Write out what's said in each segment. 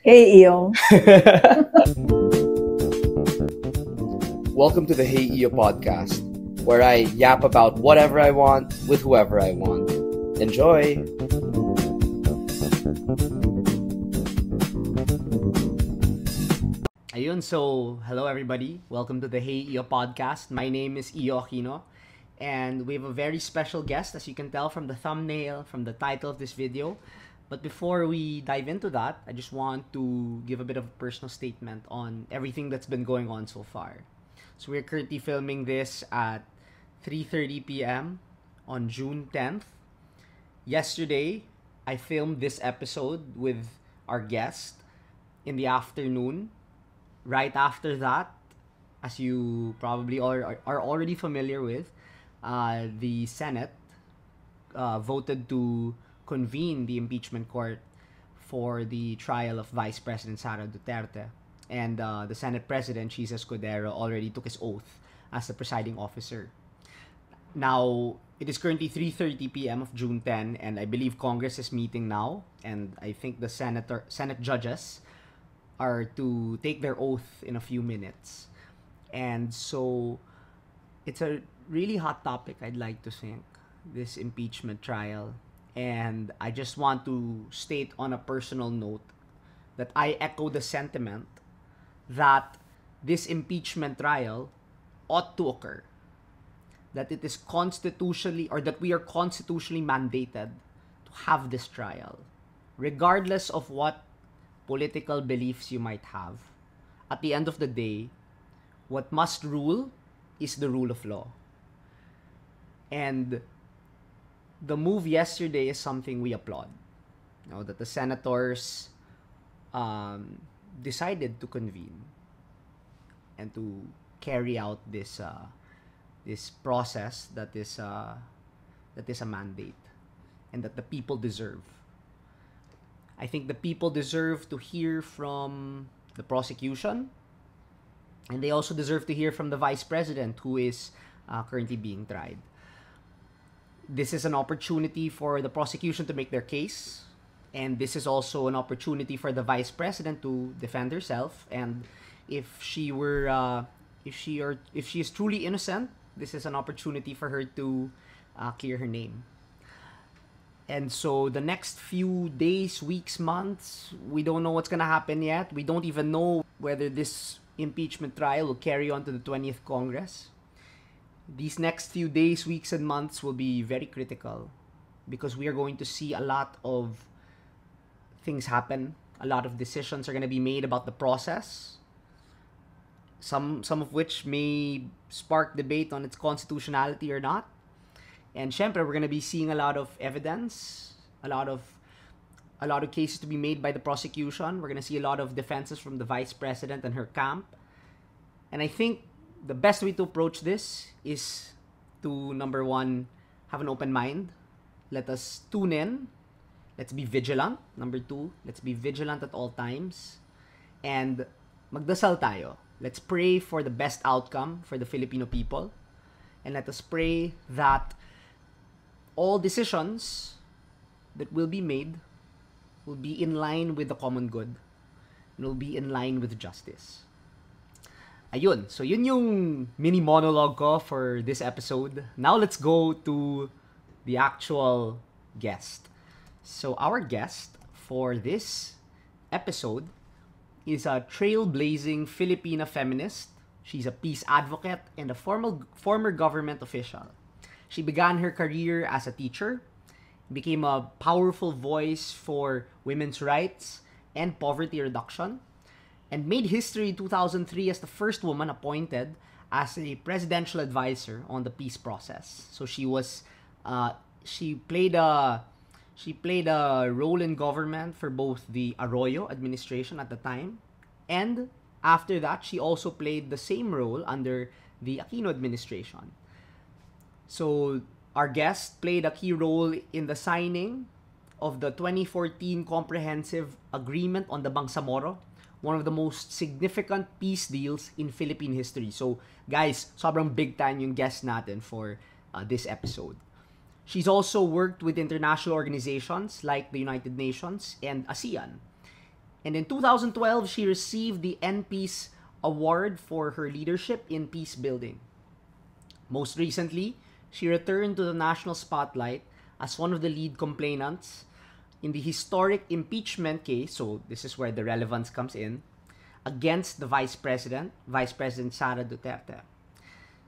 Hey, Iyong. Welcome to the Hey Iyo podcast, where I yap about whatever I want with whoever I want. Enjoy! Ayun, so hello everybody. Welcome to the Hey Iyo podcast. My name is Iyo Aquino, and we have a very special guest, as you can tell from the thumbnail, from the title of this video. But before we dive into that, I just want to give a bit of a personal statement on everything that's been going on so far. So we're currently filming this at 3:30 p.m. on June 10th. Yesterday, I filmed this episode with our guest in the afternoon. Right after that, as you probably are already familiar with, the Senate voted to convene the impeachment court for the trial of Vice President Sara Duterte. And the Senate President, Chisa Escudero, already took his oath as the presiding officer. Now, it is currently 3:30 p.m. of June 10, and I believe Congress is meeting now, and I think the Senate judges are to take their oath in a few minutes. And so, it's a really hot topic, I'd like to think, this impeachment trial. And I just want to state on a personal note that I echo the sentiment that this impeachment trial ought to occur. That it is constitutionally, or that we are constitutionally mandated to have this trial. Regardless of what political beliefs you might have, at the end of the day, what must rule is the rule of law. And the move yesterday is something we applaud. You know, that the senators decided to convene and to carry out this process that is a mandate, and that the people deserve. I think the people deserve to hear from the prosecution, and they also deserve to hear from the vice president, who is currently being tried. This is an opportunity for the prosecution to make their case, and this is also an opportunity for the vice president to defend herself. And if she is truly innocent, this is an opportunity for her to clear her name. And so the next few days, weeks, months, we don't know what's gonna happen yet. We don't even know whether this impeachment trial will carry on to the 20th Congress. These next few days, weeks, and months will be very critical, because we are going to see a lot of things happen. A lot of decisions are going to be made about the process. Some of which may spark debate on its constitutionality or not. And syempre, we're going to be seeing a lot of evidence, a lot of cases to be made by the prosecution. We're going to see a lot of defenses from the vice president and her camp. And I think the best way to approach this is to, number one, have an open mind. Let us tune in. Let's be vigilant. Number two, let's be vigilant at all times. And magdasal tayo. Let's pray for the best outcome for the Filipino people. And let us pray that all decisions that will be made will be in line with the common good and will be in line with justice. Ayun, so yun yung mini monologue ko for this episode. Now let's go to the actual guest. So our guest for this episode is a trailblazing Filipina feminist. She's a peace advocate and a former government official. She began her career as a teacher, became a powerful voice for women's rights and poverty reduction, and made history in 2003 as the first woman appointed as a presidential advisor on the peace process. So she played a role in government for both the Arroyo administration at the time, and after that, she also played the same role under the Aquino administration. So our guest played a key role in the signing of the 2014 Comprehensive Agreement on the Bangsamoro, one of the most significant peace deals in Philippine history. So, guys, sobrang big time yung guest natin for this episode. She's also worked with international organizations like the United Nations and ASEAN. And in 2012, she received the NPeace Award for her leadership in peace building. Most recently, she returned to the national spotlight as one of the lead complainants in the historic impeachment case, so this is where the relevance comes in, against the Vice President Sara Duterte.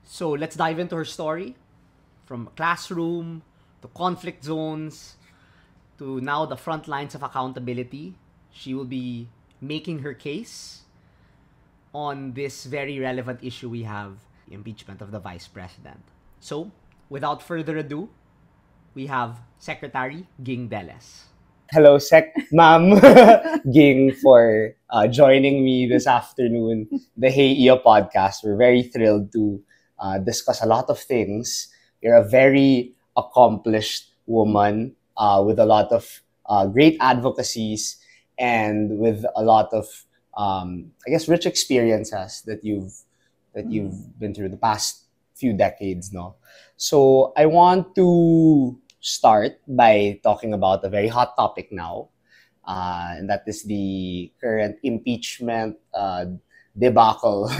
So let's dive into her story, from classroom to conflict zones to now the front lines of accountability. She will be making her case on this very relevant issue we have, impeachment of the Vice President. So, without further ado, we have Secretary Ging Deles. Hello, Ma'am Ging, for joining me this afternoon, the Hey Iya podcast. We're very thrilled to discuss a lot of things. You're a very accomplished woman with a lot of great advocacies and with a lot of, rich experiences that you've been through the past few decades, no? So I want to start by talking about a very hot topic now, and that is the current impeachment debacle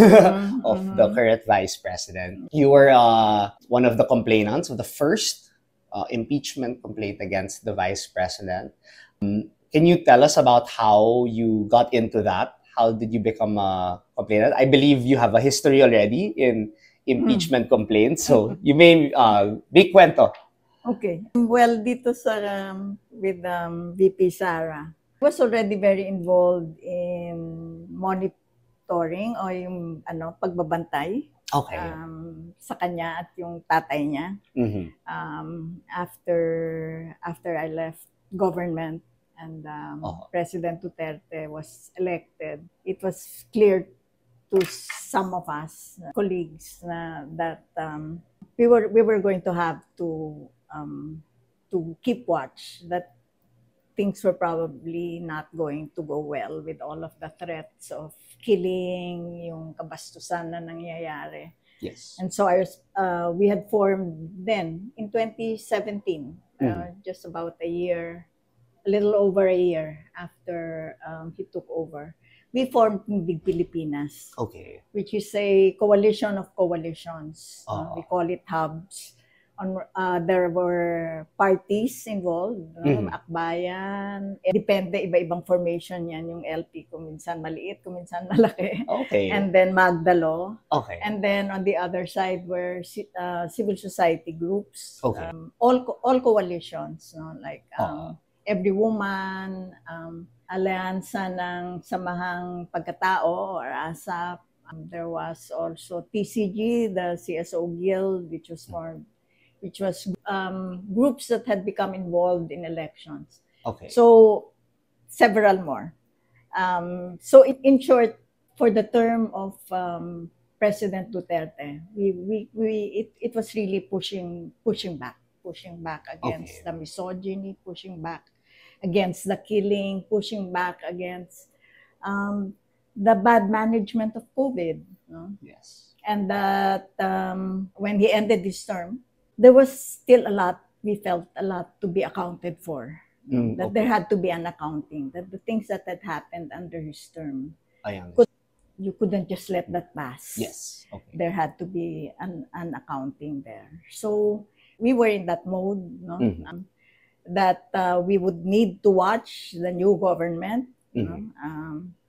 of the current Vice President. You were one of the complainants of the first impeachment complaint against the Vice President. Can you tell us about how you got into that? How did you become a complainant? I believe you have a history already in impeachment complaints, so you may big kwento. Okay. Well, dito sa with VP Sara, I was already very involved in monitoring o yung pagbabantay sa kanya at yung tatay niya. After I left government and President Duterte was elected, it was clear to some of us colleagues that we were going to have to keep watch, that things were probably not going to go well with all of the threats of killing, yung kabastusan na nangyayari. Yes. And so we had formed then in 2017, just about a little over a year after he took over, we formed Big Pilipinas. Okay. Which is a coalition of coalitions. We call it hubs. There were parties involved, Akbayan, depende, iba-ibang formation yan, yung LP, kung minsan maliit, kung minsan malaki. Okay. And then Magdalo. Okay. And then on the other side were civil society groups. Okay. All coalitions, like Every Woman, Alyansa ng Samahang Pagkatao or ASAP. There was also TCG, the CSO Guild, which was formed, which was groups that had become involved in elections. Okay. So several more. So in short, for the term of President Duterte, it was really pushing back against the misogyny, pushing back against the killing, pushing back against the bad management of COVID. No? Yes. And that when he ended his term, there was still we felt a lot to be accounted for. That there had to be an accounting, that the things that had happened under his term, you couldn't just let that pass. Yes. Okay. There had to be an accounting there. So we were in that mode, no? That we would need to watch the new government.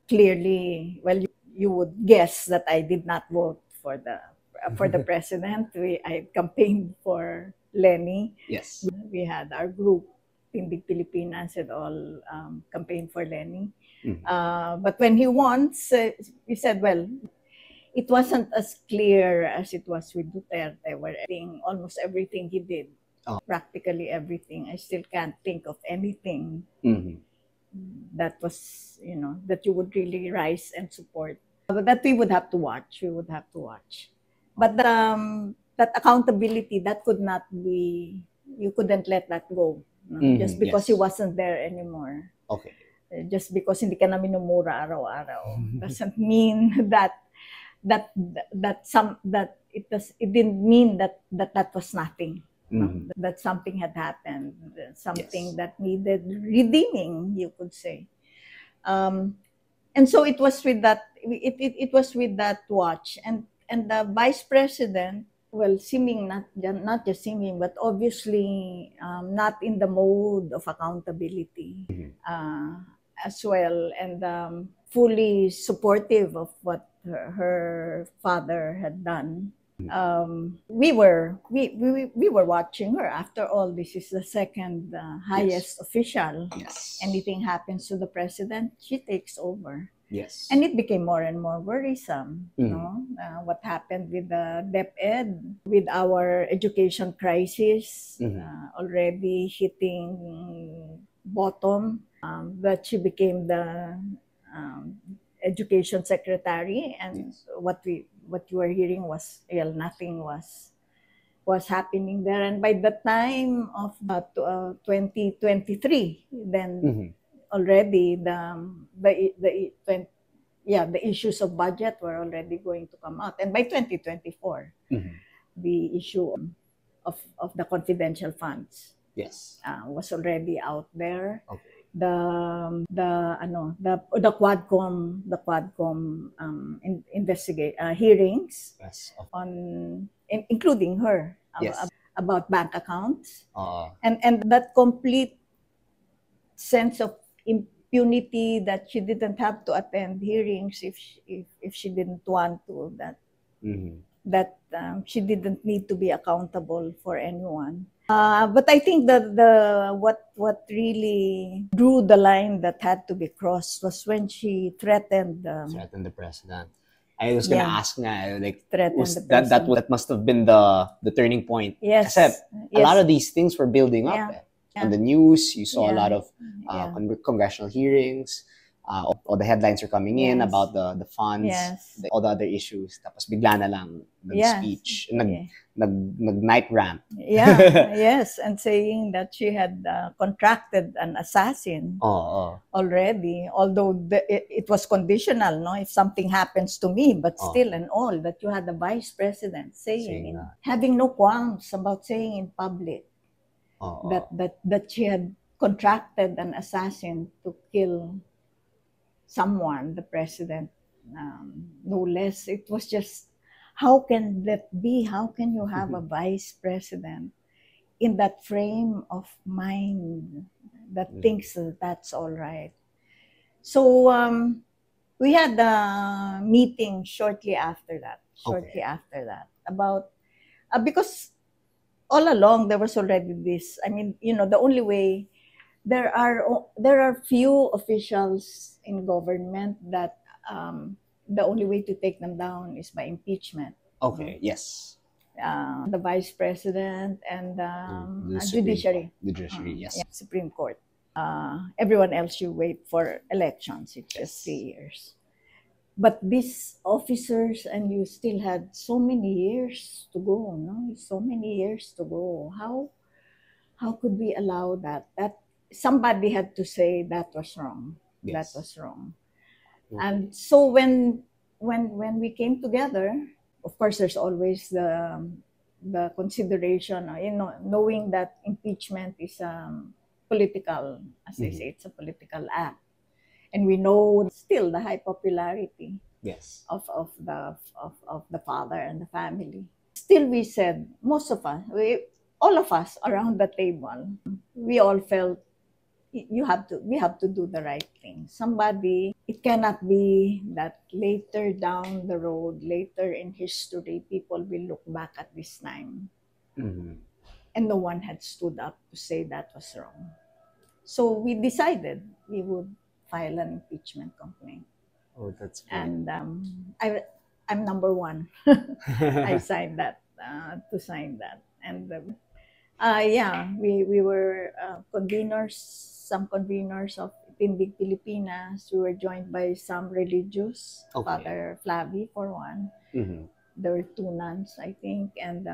Clearly, well, you would guess that I did not vote for the president. I campaigned for Lenny. Yes. We had our group, Team Big Pilipinas, had all campaigned for Lenny. But when he won, we said, well, it wasn't as clear as it was with Duterte, where almost everything he did, practically everything. I still can't think of anything that was, that you would really rise and support. But that we would have to watch. But that accountability, that could not be, you couldn't let that go. No? Just because he wasn't there anymore. Okay. Just because hindi ka na minumura araw-araw doesn't mean that it didn't mean that was nothing. No? That something had happened, something that needed redeeming, you could say. And so it was with that. It was with that watch, and the vice president, well, seeming not just seeming, but obviously not in the mode of accountability as well, and fully supportive of what her father had done. We were watching her. After all, this is the second highest official. Yes. Anything happens to the president, she takes over. Yes. And it became more and more worrisome. No, what happened with the DepEd, with our education crisis already hitting bottom, that she became the education secretary, and what you were hearing was, well, nothing was happening there. And by the time of 2023, then already the issues of budget were already going to come out, and by 2024, the issue of the confidential funds was already out there. Okay. The Quadcom hearings on including her about bank accounts, and that complete sense of impunity that she didn't have to attend hearings if she didn't want to, that she didn't need to be accountable for anyone. But I think that what really drew the line that had to be crossed was when she threatened the president. I was gonna ask nga, like, that must have been the turning point. Yes. Kasi a lot of these things were building up. On the news, you saw a lot of congressional hearings. All the headlines are coming in about the funds, all the other issues. Tapos bigla na lang nag-speech, nag-night rant. Yes, and saying that she had contracted an assassin already, although it was conditional, no? If something happens to me, but still and all, that you had the vice president saying having no qualms about saying in public that she had contracted an assassin to kill someone, the president, no less. It was just, how can that be? How can you have a vice president in that frame of mind that thinks that that's all right? So we had a meeting shortly after that, about, because all along there was already this, I mean, the only way, there are few officials in government that the only way to take them down is by impeachment. Okay, yes. The vice president and judiciary. Judiciary, yes. Supreme Court. Everyone else, you wait for elections. It's just 3 years. But these officers, and you still had so many years to go, no? So many years to go. How could we allow that? That somebody had to say that was wrong. That was wrong. And so when we came together, of course, there's always the consideration, knowing that impeachment is political, as they say, it's a political act, and we know still the high popularity of the father and the family. Still, we said, most of us, all of us around the table, we all felt we have to do the right thing. It cannot be that later down the road, later in history, people will look back at this time and no one had stood up to say that was wrong. So we decided we would file an impeachment complaint. Oh, that's great. And I'm number one. I signed that, to sign that. And we were some conveners of Tindig Pilipinas. We were joined by some religious, Father Flavi for one. There were 2 nuns, I think, and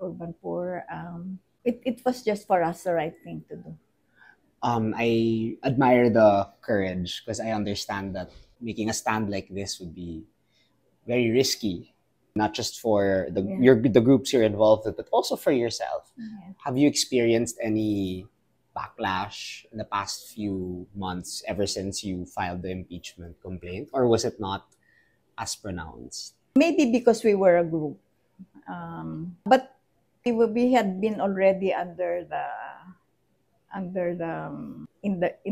Urban Poor. It was just for us the right thing to do. I admire the courage, because I understand that making a stand like this would be very risky, not just for the groups you're involved with, but also for yourself. Have you experienced any backlash in the past few months ever since you filed the impeachment complaint, or was it not as pronounced? Maybe because we were a group. But we had been already in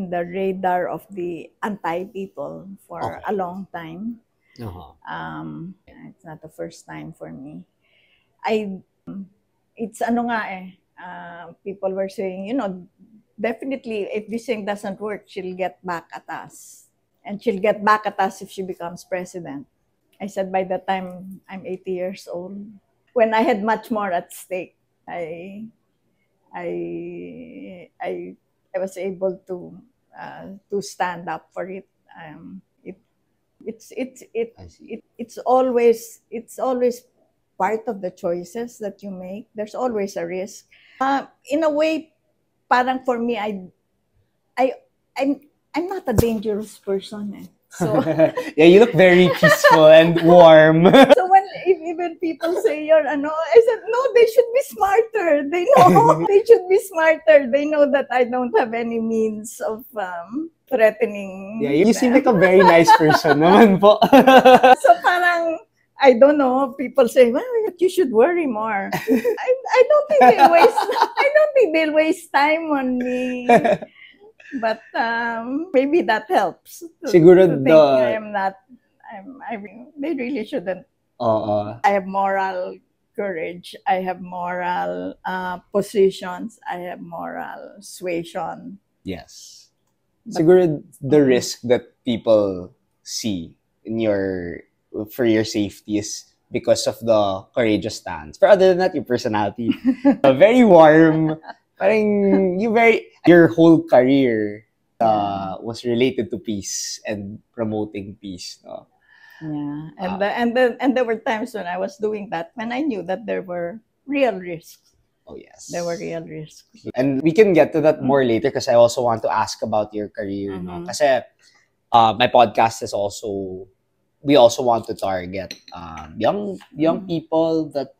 the radar of the anti people for a long time. It's not the first time for me. It's people were saying, definitely if this thing doesn't work, she'll get back at us. And she'll get back at us if she becomes president. I said by the time I'm 80 years old, when I had much more at stake, I was able to stand up for it. It's always part of the choices that you make. There's always a risk. In a way, parang for me, I'm not a dangerous person. So yeah, you look very peaceful and warm. so even people say I said no, they should be smarter. They know they should be smarter. They know that I don't have any means of threatening. Yeah, you seem like a very nice person naman po. So parang I don't know. People say, well, you should worry more. I don't think they'll waste time on me. But maybe that helps. Siguro they really shouldn't. I have moral courage. I have moral positions. I have moral suasion. Yes. Siguro the risk that people see for your safety is because of the courageous stance. But other than that, your personality, very warm. Parang your whole career was related to peace and promoting peace. No? Yeah, and there were times when I was doing that when I knew that there were real risks. Oh yes, there were real risks. And we can get to that more later because I also want to ask about your career. No? Kasi my podcast is we also want to target young people that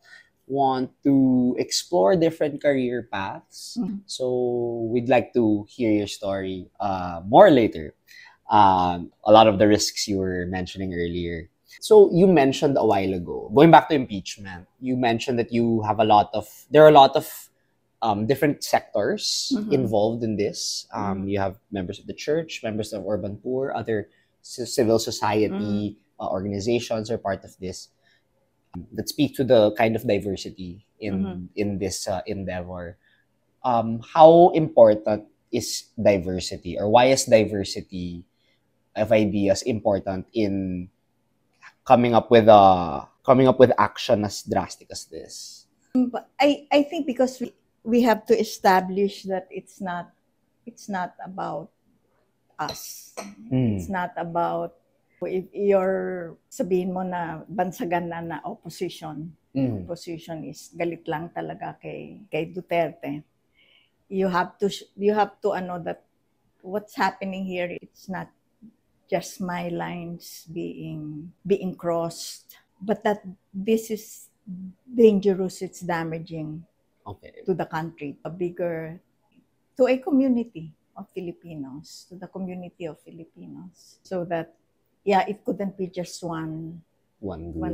want to explore different career paths. So we'd like to hear your story more later. A lot of the risks you were mentioning earlier. So you mentioned a while ago, going back to impeachment, you mentioned that there are a lot of different sectors involved in this. You have members of the church, members of Urban Poor, other civil society organizations are part of this. That speak to the kind of diversity in this endeavor. How important is diversity, or why is diversity of ideas important in coming up with action as drastic as this? But I think because we have to establish that it's not about us. It's not about if you're sabihin mo na bansagan na opposition. Opposition is galit lang talaga kay Duterte. You have to that what's happening here, it's not just my lines being crossed, but that this is dangerous, it's damaging to the country, to a community of Filipinos, to the community of Filipinos, so that it couldn't be just one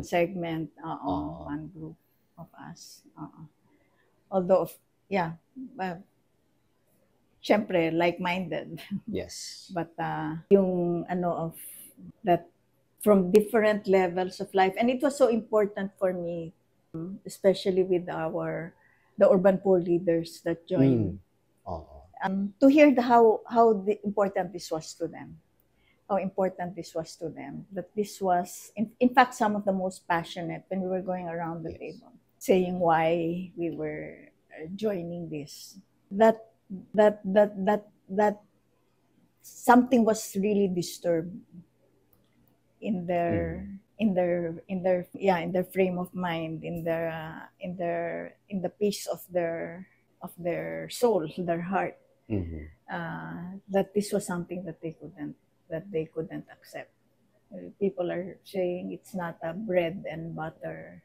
segment, one group of us. Although, syempre, like-minded. Yes. But yung of that from different levels of life, and it was so important for me, especially with the Urban Poor leaders that joined, to hear how important this was to them. How important this was to them. That this was, in fact, some of the most passionate when we were going around the table, saying why we were joining this. That something was really disturbed in their frame of mind, in the peace of their soul, their heart. That this was something that they couldn't accept. People are saying it's not a bread and butter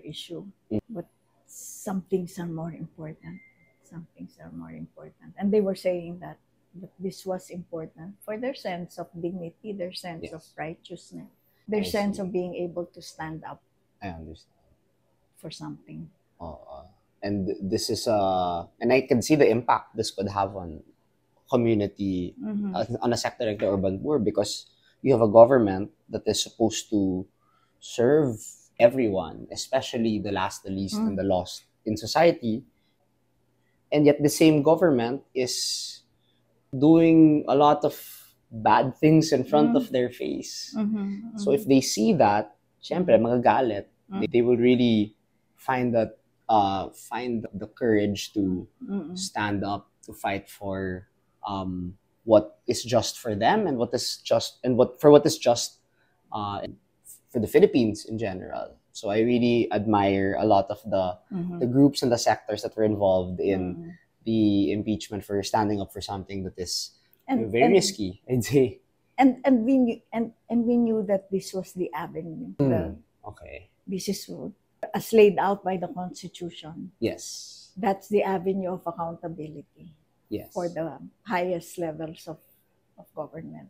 issue, but some things are more important. some things are more important. And they were saying that this was important for their sense of dignity, their sense of righteousness, their sense of being able to stand up. I understand. For something. And this is and I can see the impact this could have on community, on a sector like the urban poor, because you have a government that is supposed to serve everyone, especially the last, the least, and the lost in society. And yet the same government is doing a lot of bad things in front of their face. So if they see that, syempre, magagalit. They will really find the courage to stand up, to fight for what is just for them, and what is just for the Philippines in general. So I really admire a lot of the groups and the sectors that were involved in the impeachment for standing up for something that is very risky, I'd say. And we knew that this was the avenue. This is as laid out by the Constitution. Yes. That's the avenue of accountability. Yes. For the highest levels of government.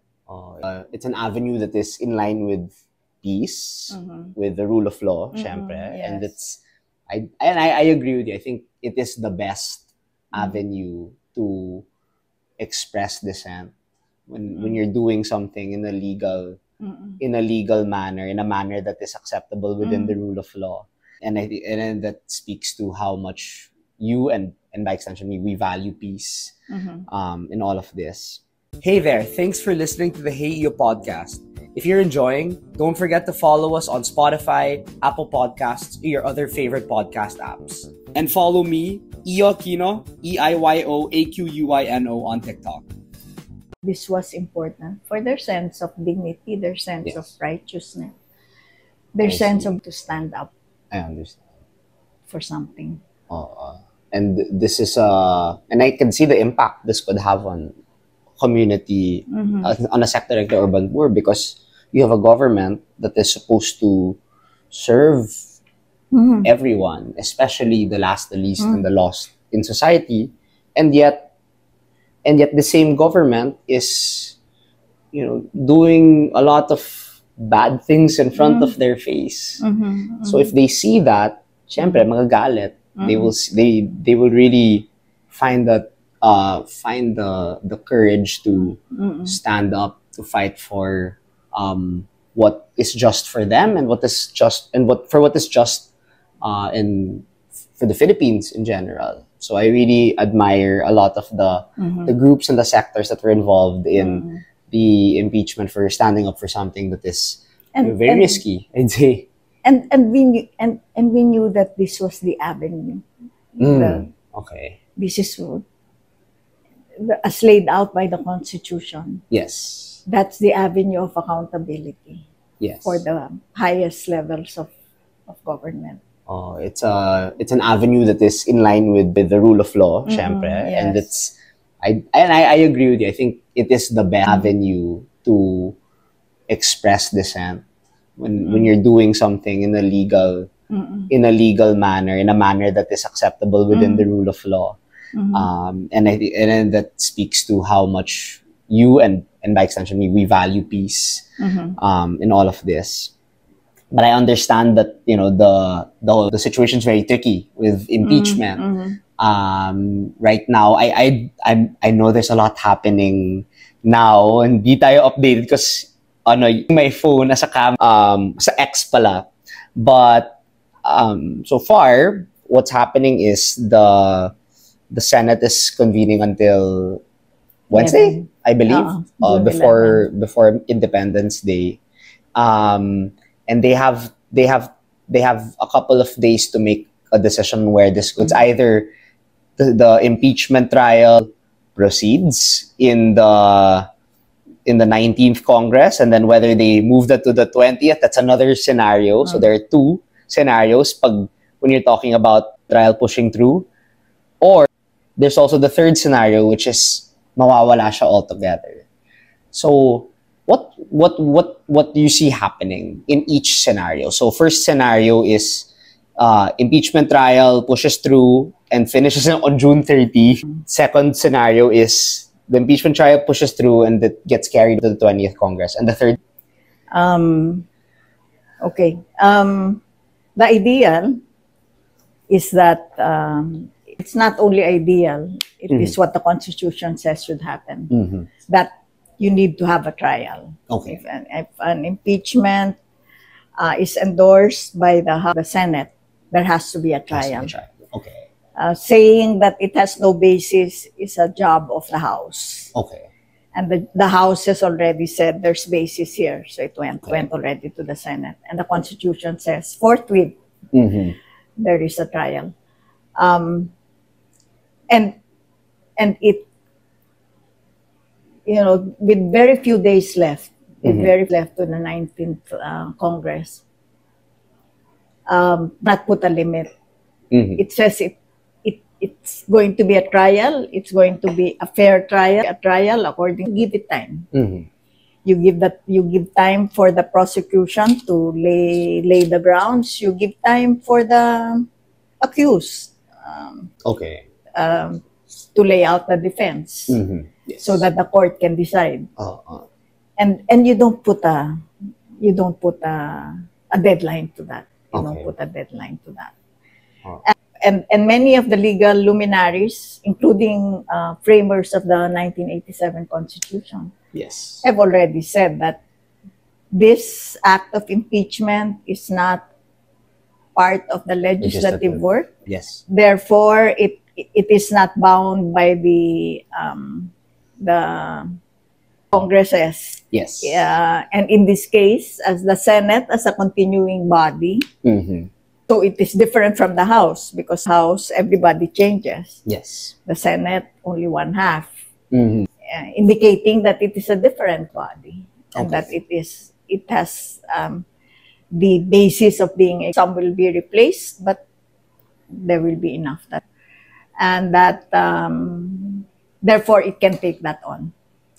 It's an avenue that is in line with peace, with the rule of law, syempre. Yes. And I agree with you. I think it is the best avenue to express dissent when you're doing something in a legal manner, in a manner that is acceptable within the rule of law. And that speaks to how much you and by extension me, we value peace in all of this. Hey there, thanks for listening to the Hey Iyo podcast. If you're enjoying, don't forget to follow us on Spotify, Apple Podcasts, or your other favorite podcast apps. And follow me, Iyo Aquino, EIYOAQUINO on TikTok. This was important for their sense of dignity, their sense of righteousness, their sense of to stand up. I understand. For something. And this is and I can see the impact this could have on community, on a sector like the urban poor, because you have a government that is supposed to serve everyone, especially the last, the least, and the lost in society. And yet the same government is, doing a lot of bad things in front of their face. So if they see that, syempre, magagalit. They will really find the courage to stand up, to fight for what is just for them, and what is just for the Philippines in general. So I really admire a lot of the groups and the sectors that were involved in the impeachment for standing up for something that is very risky, I'd say. And we knew that this was the avenue. This is as laid out by the Constitution. Yes. That's the avenue of accountability. Yes. For the highest levels of government. It's an avenue that is in line with the rule of law, syempre. Yes. And I agree with you. I think it is the best avenue to express dissent when you're doing something in a legal manner, in a manner that is acceptable within the rule of law. And that speaks to how much you and by extension me, we value peace in all of this. But I understand that the situation is very tricky with impeachment. Right now, I know there's a lot happening now, and di tayo updated because my phone nasa sa X pala. But so far, what's happening is the Senate is convening until Wednesday, I believe, before Independence Day, and they have a couple of days to make a decision where this goes. Either the impeachment trial proceeds in the 19th Congress, and then whether they move that to the 20th, that's another scenario. So there are two scenarios when you're talking about trial pushing through. Or there's also the third scenario, which is mawawala siya altogether. So what do you see happening in each scenario? So first scenario is impeachment trial pushes through and finishes on June 30. Second scenario is the impeachment trial pushes through and it gets carried to the 20th Congress. And the third? Okay. The ideal is that it's not only ideal, it is what the Constitution says should happen. That you need to have a trial. Okay. If an impeachment is endorsed by the Senate, there has to be a trial. Okay. Saying that it has no basis is a job of the House. Okay. And the House has already said there's basis here. So it went already to the Senate. And the Constitution says forthwith there is a trial. And it, with very few days left, left to the 19th Congress, not put a limit. It says it's going to be a trial. It's going to be a fair trial according. Give it time. You give time for the prosecution to lay the grounds. You give time for the accused. To lay out the defense, yes. so that the court can decide. And you don't put a deadline to that. You don't put a deadline to that. And many of the legal luminaries, including framers of the 1987 Constitution, yes, have already said that this act of impeachment is not part of the legislative work. Yes. Therefore, it is not bound by the Congresses. Yes. And in this case, as the Senate, as a continuing body, so it is different from the House, because House, everybody changes. Yes. The Senate, only one half, indicating that it is a different body, and that it has the basis of being, some will be replaced, but there will be enough and that therefore it can take that on.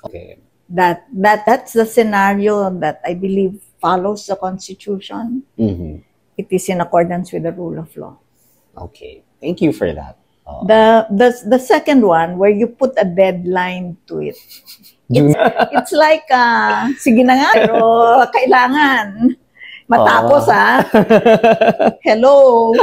Okay. That's the scenario that I believe follows the Constitution. It is in accordance with the rule of law. Okay, thank you for that. The second one, where you put a deadline to it, it's like sige na nga, pero kailangan matapos hello.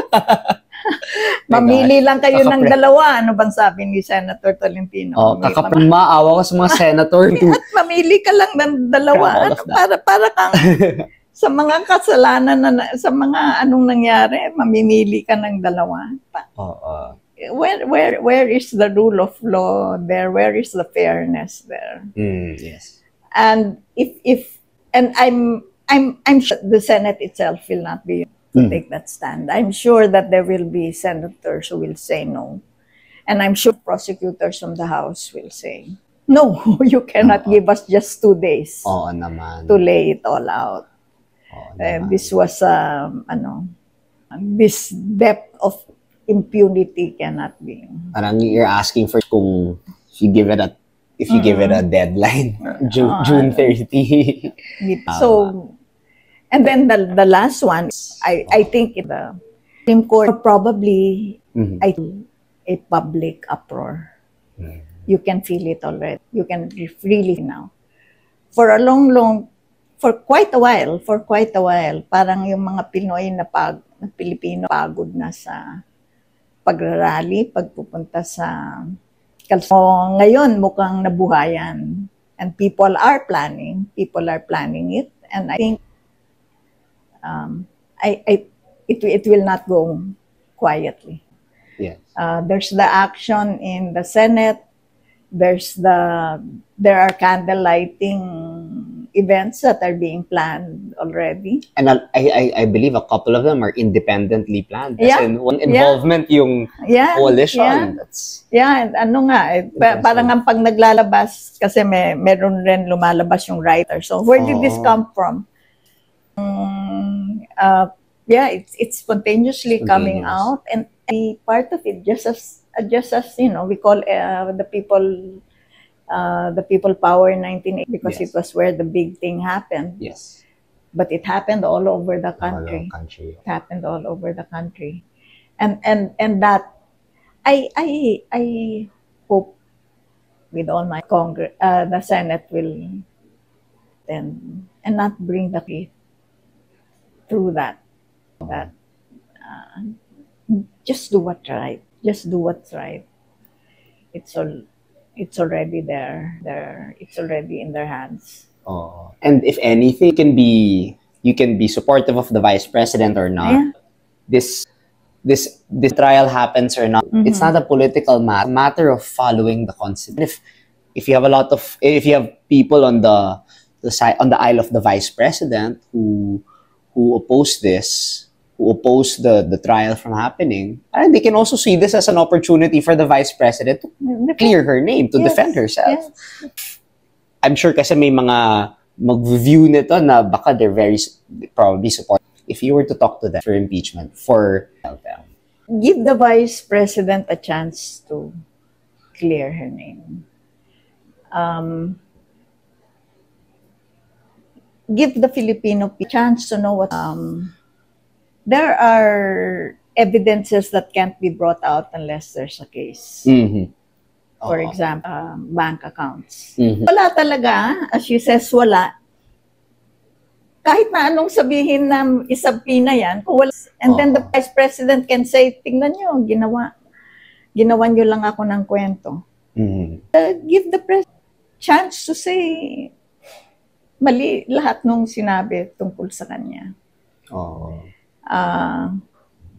Mamili lang kayo ng dalawa. Ano bang sabi ni Senator Tolentino? Maawa ko sa mga senator. Mamili ka lang ng dalawa. Para kang sa mga kasalanan sa mga anong nangyari, mamimili ka ng dalawa. Where is the rule of law there? Where is the fairness there? Yes. And I'm sure the Senate itself will not be take that stand. I'm sure that there will be senators who will say no. And I'm sure prosecutors from the House will say, no, you cannot give us just 2 days to lay it all out. This was, this depth of impunity cannot be. Parang you're asking for kung if you give it a deadline, June 30. So, and then the last one, I think the Supreme Court probably a public uproar. You can feel it already. You can really now. For quite a while, parang yung mga Pinoy na Pilipino pagod na sa pagrarally, pagpupunta sa kalsada. Ngayon mukhang nabuhayan, and people are planning it, and I think it will not go quietly. Yes. There's the action in the Senate. There are candle lighting events that are being planned already. And I believe a couple of them are independently planned. Yeah. As in, one involvement yung coalition. And ano nga, parang ang pag naglalabas, kasi meron rin lumalabas yung writer. So where did this come from? It's spontaneously coming out, and the part of it just as we call the people power in 1980, because it was where the big thing happened. Yes. but it happened all over the All over country. the country. It happened all over the country, and that I hope with all my Congress, the Senate will and not bring the peace through that. That just do what's right. Just do what's right. It's already there. It's already in their hands. Oh. And if anything, you can be supportive of the vice president or not. Yeah. This trial happens or not. It's not a political matter. It's a matter of following the constitution. If you have people on the side on the aisle of the vice president who oppose this, who oppose the trial from happening, and they can also see this as an opportunity for the vice president to clear her name, to defend herself. Yes. I'm sure kasi may mga mag-view nito na baka they're probably supportive. If you were to talk to them for impeachment, for Give the vice president a chance to clear her name. Give the Filipino people a chance to know what. There are evidences that can't be brought out unless there's a case. For example, bank accounts. Wala talaga, as you says, wala. Kahit na anong sabihin na isabina yan, kung wala. And then the vice president can say, tingnan nyo, ginawan nyo lang ako ng kwento. Give the president chance to say, mali lahat nung sinabi tungkol sa kanya.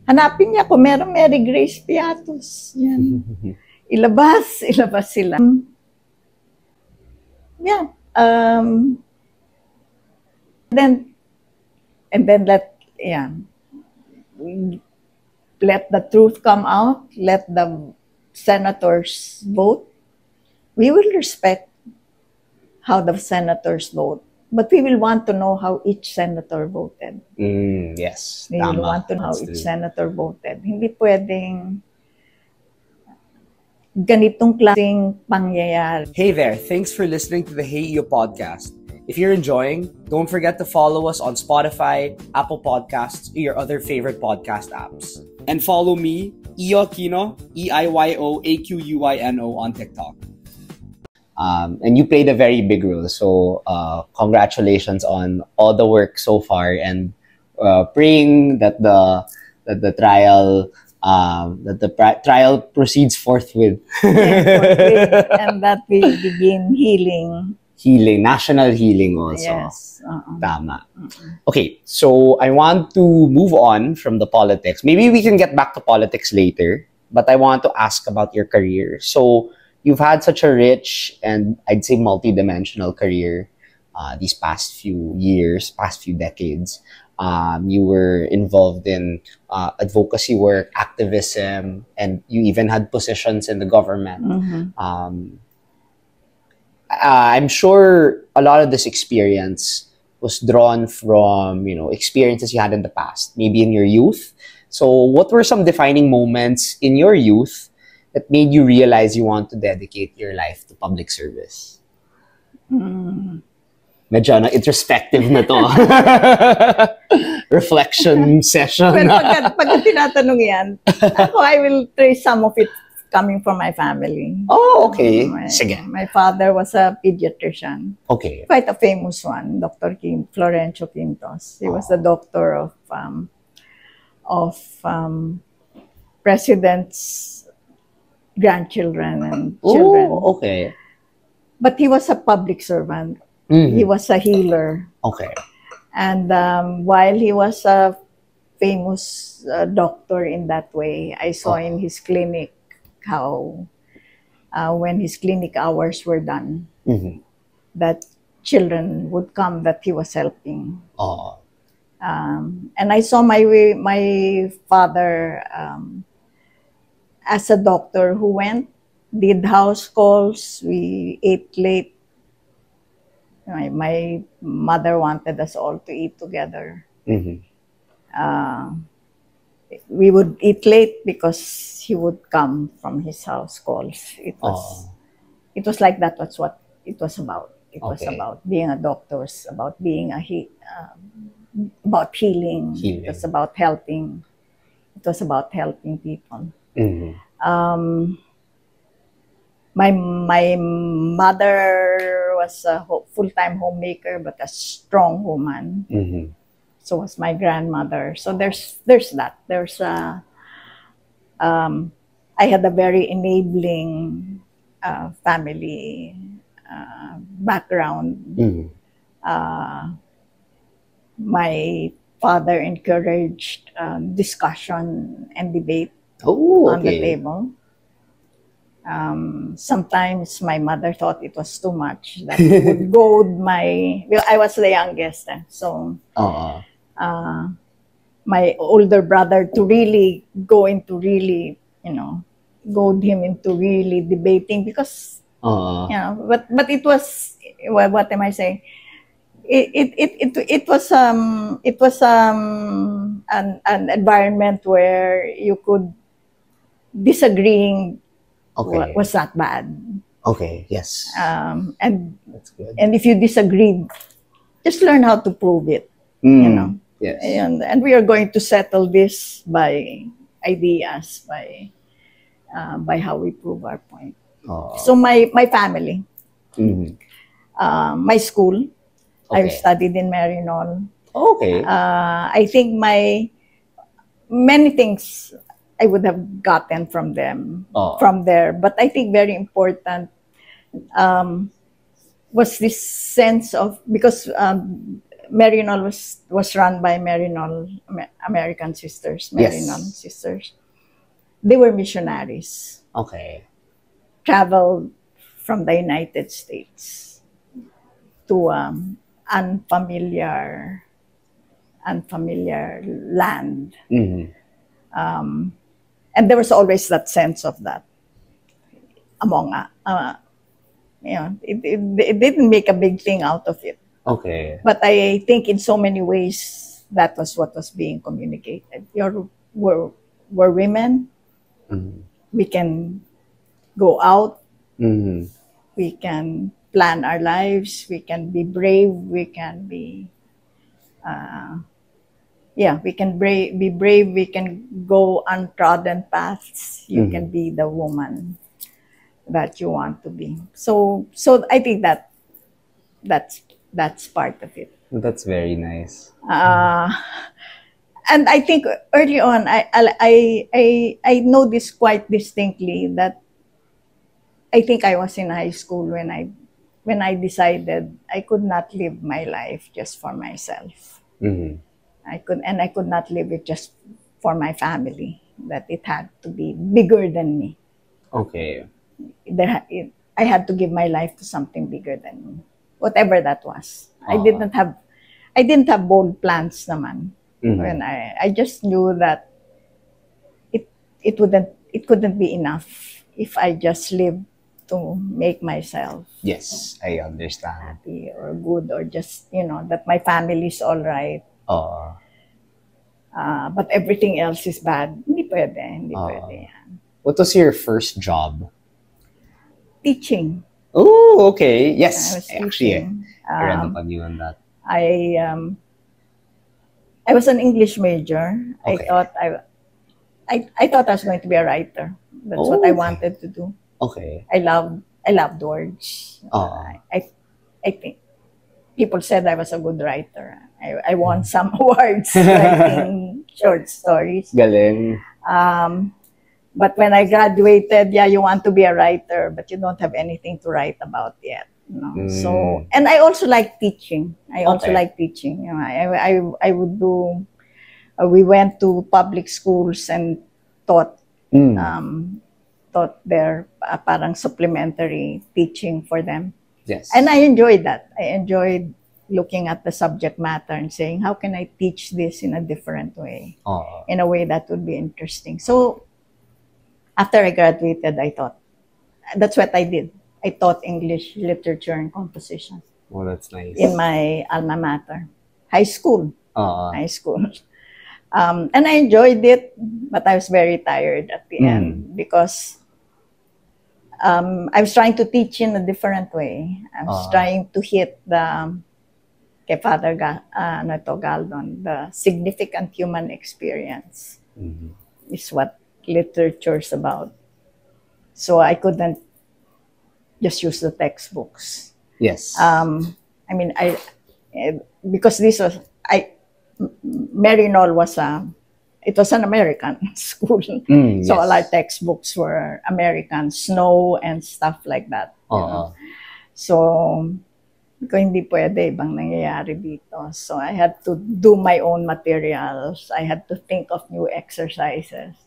Hanapin niya kung meron Mary Grace Piatos. Yan. Ilabas sila. Yeah. Then let the truth come out. Let the senators vote. We will respect how the senators vote. But we will want to know how each senator voted. Yes. We will want to know how each senator voted. Hindi pwedeng ganitong klaseng pangyayari. Hey there, thanks for listening to the Hey Iyo podcast. If you're enjoying, don't forget to follow us on Spotify, Apple Podcasts, or your other favorite podcast apps. And follow me, Iyo Aquino, EIYOAQUINO on TikTok. And you played a very big role. So congratulations on all the work so far, and praying that the trial trial proceeds forthwith. And that we begin healing, national healing also. Yes. Tama. Okay, so I want to move on from the politics. Maybe we can get back to politics later, but I want to ask about your career. So you've had such a rich and I'd say multi-dimensional career these past few years, past few decades. You were involved in advocacy work, activism, and you even had positions in the government. I'm sure a lot of this experience was drawn from, experiences you had in the past, maybe in your youth. So what were some defining moments in your youth that made you realize you want to dedicate your life to public service? Medyo introspective na to. Reflection session. Well, pag tinatanong yan, I will trace some of it coming from my family. Oh, okay. Sige. My father was a pediatrician. Okay. Quite a famous one, Dr. Florencio Quintos. He was the doctor of presidents' grandchildren and children. Oh, okay. But he was a public servant. He was a healer. Okay. And while he was a famous doctor in that way, I saw in his clinic how when his clinic hours were done, that children would come that he was helping. And I saw my father as a doctor who went, did house calls, we ate late. My mother wanted us all to eat together. We would eat late because he would come from his house calls. It was like that. That's what it was about. It was Okay. about being a doctor, it was about being about healing. It was about helping. It was about helping people. Mhm. My mother was a full-time homemaker, but a strong woman. Mhm. So was my grandmother. So there's that. There's a I had a very enabling family background. Mhm. My father encouraged discussion and debate Oh, on the okay. table. Sometimes my mother thought it was too much, that he would goad well, I was the youngest, so my older brother to really go into really, goad him into really debating, because but it was, what am I saying? It was an environment where you could disagreeing Okay. was not bad. Okay. Yes. And That's good. if you disagreed, just learn how to prove it. Yes. And we are going to settle this by ideas, by how we prove our point. So my family, my school, I studied in Maryknoll. Okay. I think many things I would have gotten from there, but I think very important was this sense of, because Maryknoll was run by Maryknoll American Sisters, Maryknoll Sisters. They were missionaries. Okay. Traveled from the United States to unfamiliar land. And there was always that sense of that among it didn't make a big thing out of it. Okay. But I think in so many ways that was what was being communicated. We're women. We can go out. We can plan our lives. We can be brave. We can be we can be brave. We can go untrodden paths. You can be the woman that you want to be. So I think that's part of it. That's very nice. And I think early on, I know this quite distinctly, that I think I was in high school when I decided I could not live my life just for myself. I could not live it just for my family. That it had to be bigger than me. Okay. I had to give my life to something bigger than me, whatever that was. I didn't have bold plans naman. When I just knew that it couldn't be enough if I just lived to make myself I understand. happy or good, or just that my family's all right. But everything else is bad. Hindi pwede yan. What was your first job? Teaching. Oh, okay. I Yes. was Actually, teaching. I read up on you on that. I was an English major. Okay. I thought I was going to be a writer. That's what I wanted to do. Okay. I loved words. I think people said I was a good writer. I won some awards writing short stories. Galing. But when I graduated, you want to be a writer, but you don't have anything to write about yet. So, and I also like teaching. I would do. We went to public schools and taught their parang supplementary teaching for them. Yes. And I enjoyed that. I enjoyed looking at the subject matter and saying, how can I teach this in a different way? In a way that would be interesting. So after I graduated, I thought, that's what I did. I taught English literature and composition. Oh, that's nice. In my alma mater, high school. And I enjoyed it, but I was very tired at the end, because I was trying to teach in a different way. I was trying to hit the kay Father Galdon, the significant human experience is what literature's about. So I couldn't just use the textbooks. Yes. I mean, because this was Maryknoll was it was an American school, so yes. all our textbooks were American, snow and stuff like that. You know? So, kung hindi pwede, ibang nangyayari dito. So I had to do my own materials. I had to think of new exercises.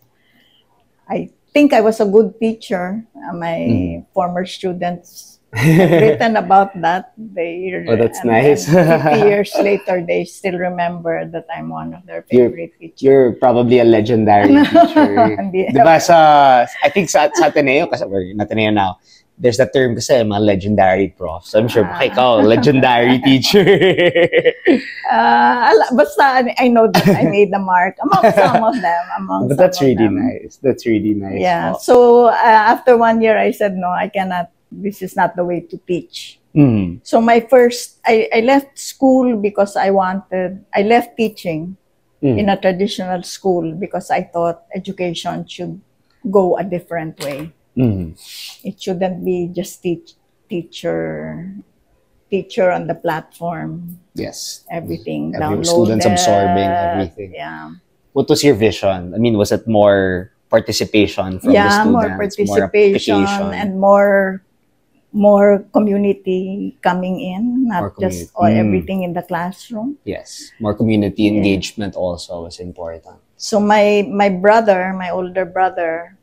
I think I was a good teacher. My former students have written about that. That's nice. And 50 years later, they still remember that I'm one of their favorite teachers. You're probably a legendary teacher. Diba I think sa Ateneo, kasi we're in Ateneo now, there's that term kasi, mga legendary prof. So I'm sure, ikaw, legendary teacher. Basta I know that I made the mark among some of them. But that's really nice. That's really nice. Yeah. So after 1 year, I said, no, I cannot. This is not the way to teach. So I left school because I left teaching in a traditional school because I thought education should go a different way. It shouldn't be just teacher on the platform. Yes. Everything Every downloaded. students absorbing everything. Yeah. What was your vision? I mean, was it more participation from the students? More participation and more community coming in, not just everything in the classroom. Yes, more community engagement also was important. So my brother, my older brother,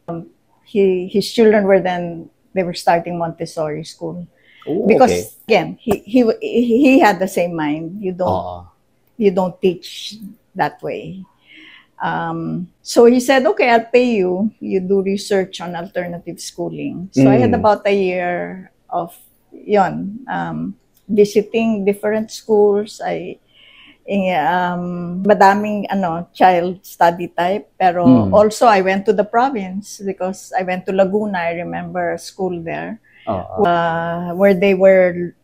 his children they were starting Montessori school. Ooh, because again, he had the same mind. You don't teach that way. So he said, okay, I'll pay you. You do research on alternative schooling. So I had about a year of visiting different schools. Madaming child study type. Pero also I went to the province because I went to Laguna. I remember a school there where they were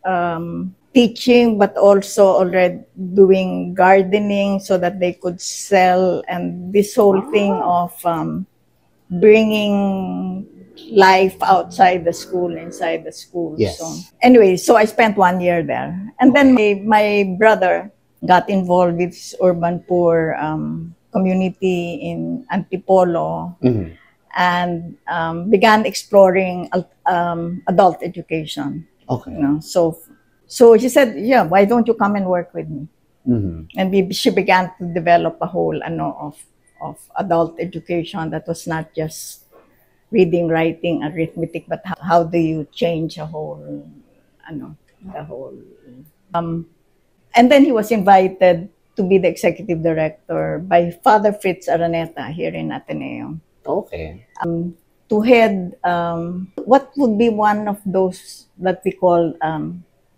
teaching, but also already doing gardening so that they could sell, and this whole thing of bringing life outside the school, inside the school. Yes. So anyway, so I spent 1 year there. And then my brother got involved with urban poor community in Antipolo and began exploring adult education. Okay. So she said, yeah, why don't you come and work with me? And she began to develop a whole of adult education that was not just reading, writing, arithmetic, but how do you change the whole. And then he was invited to be the executive director by Father Fritz Araneta here in Ateneo. Okay. To head what would be one of those that we call,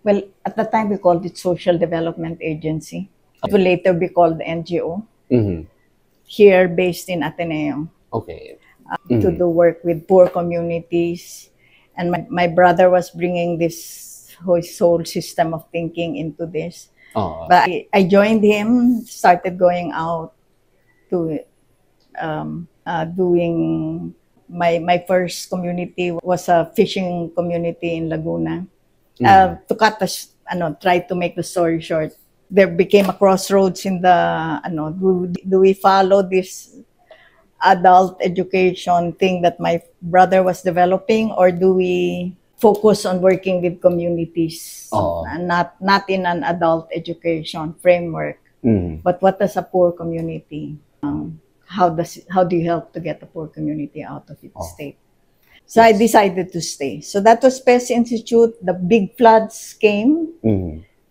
well, at the time we called it Social Development Agency. It will later be called NGO. Here based in Ateneo. Okay. To do work with poor communities. And my brother was bringing this whole system of thinking into this. But I joined him, started going out to doing my first community was a fishing community in Laguna. To cut try to make the story short, there became a crossroads in the do we follow this adult education thing that my brother was developing, or do we focus on working with communities, and not in an adult education framework, but what does a poor community, how do you help to get the poor community out of its state? So I decided to stay. So that was PES Institute. The big floods came,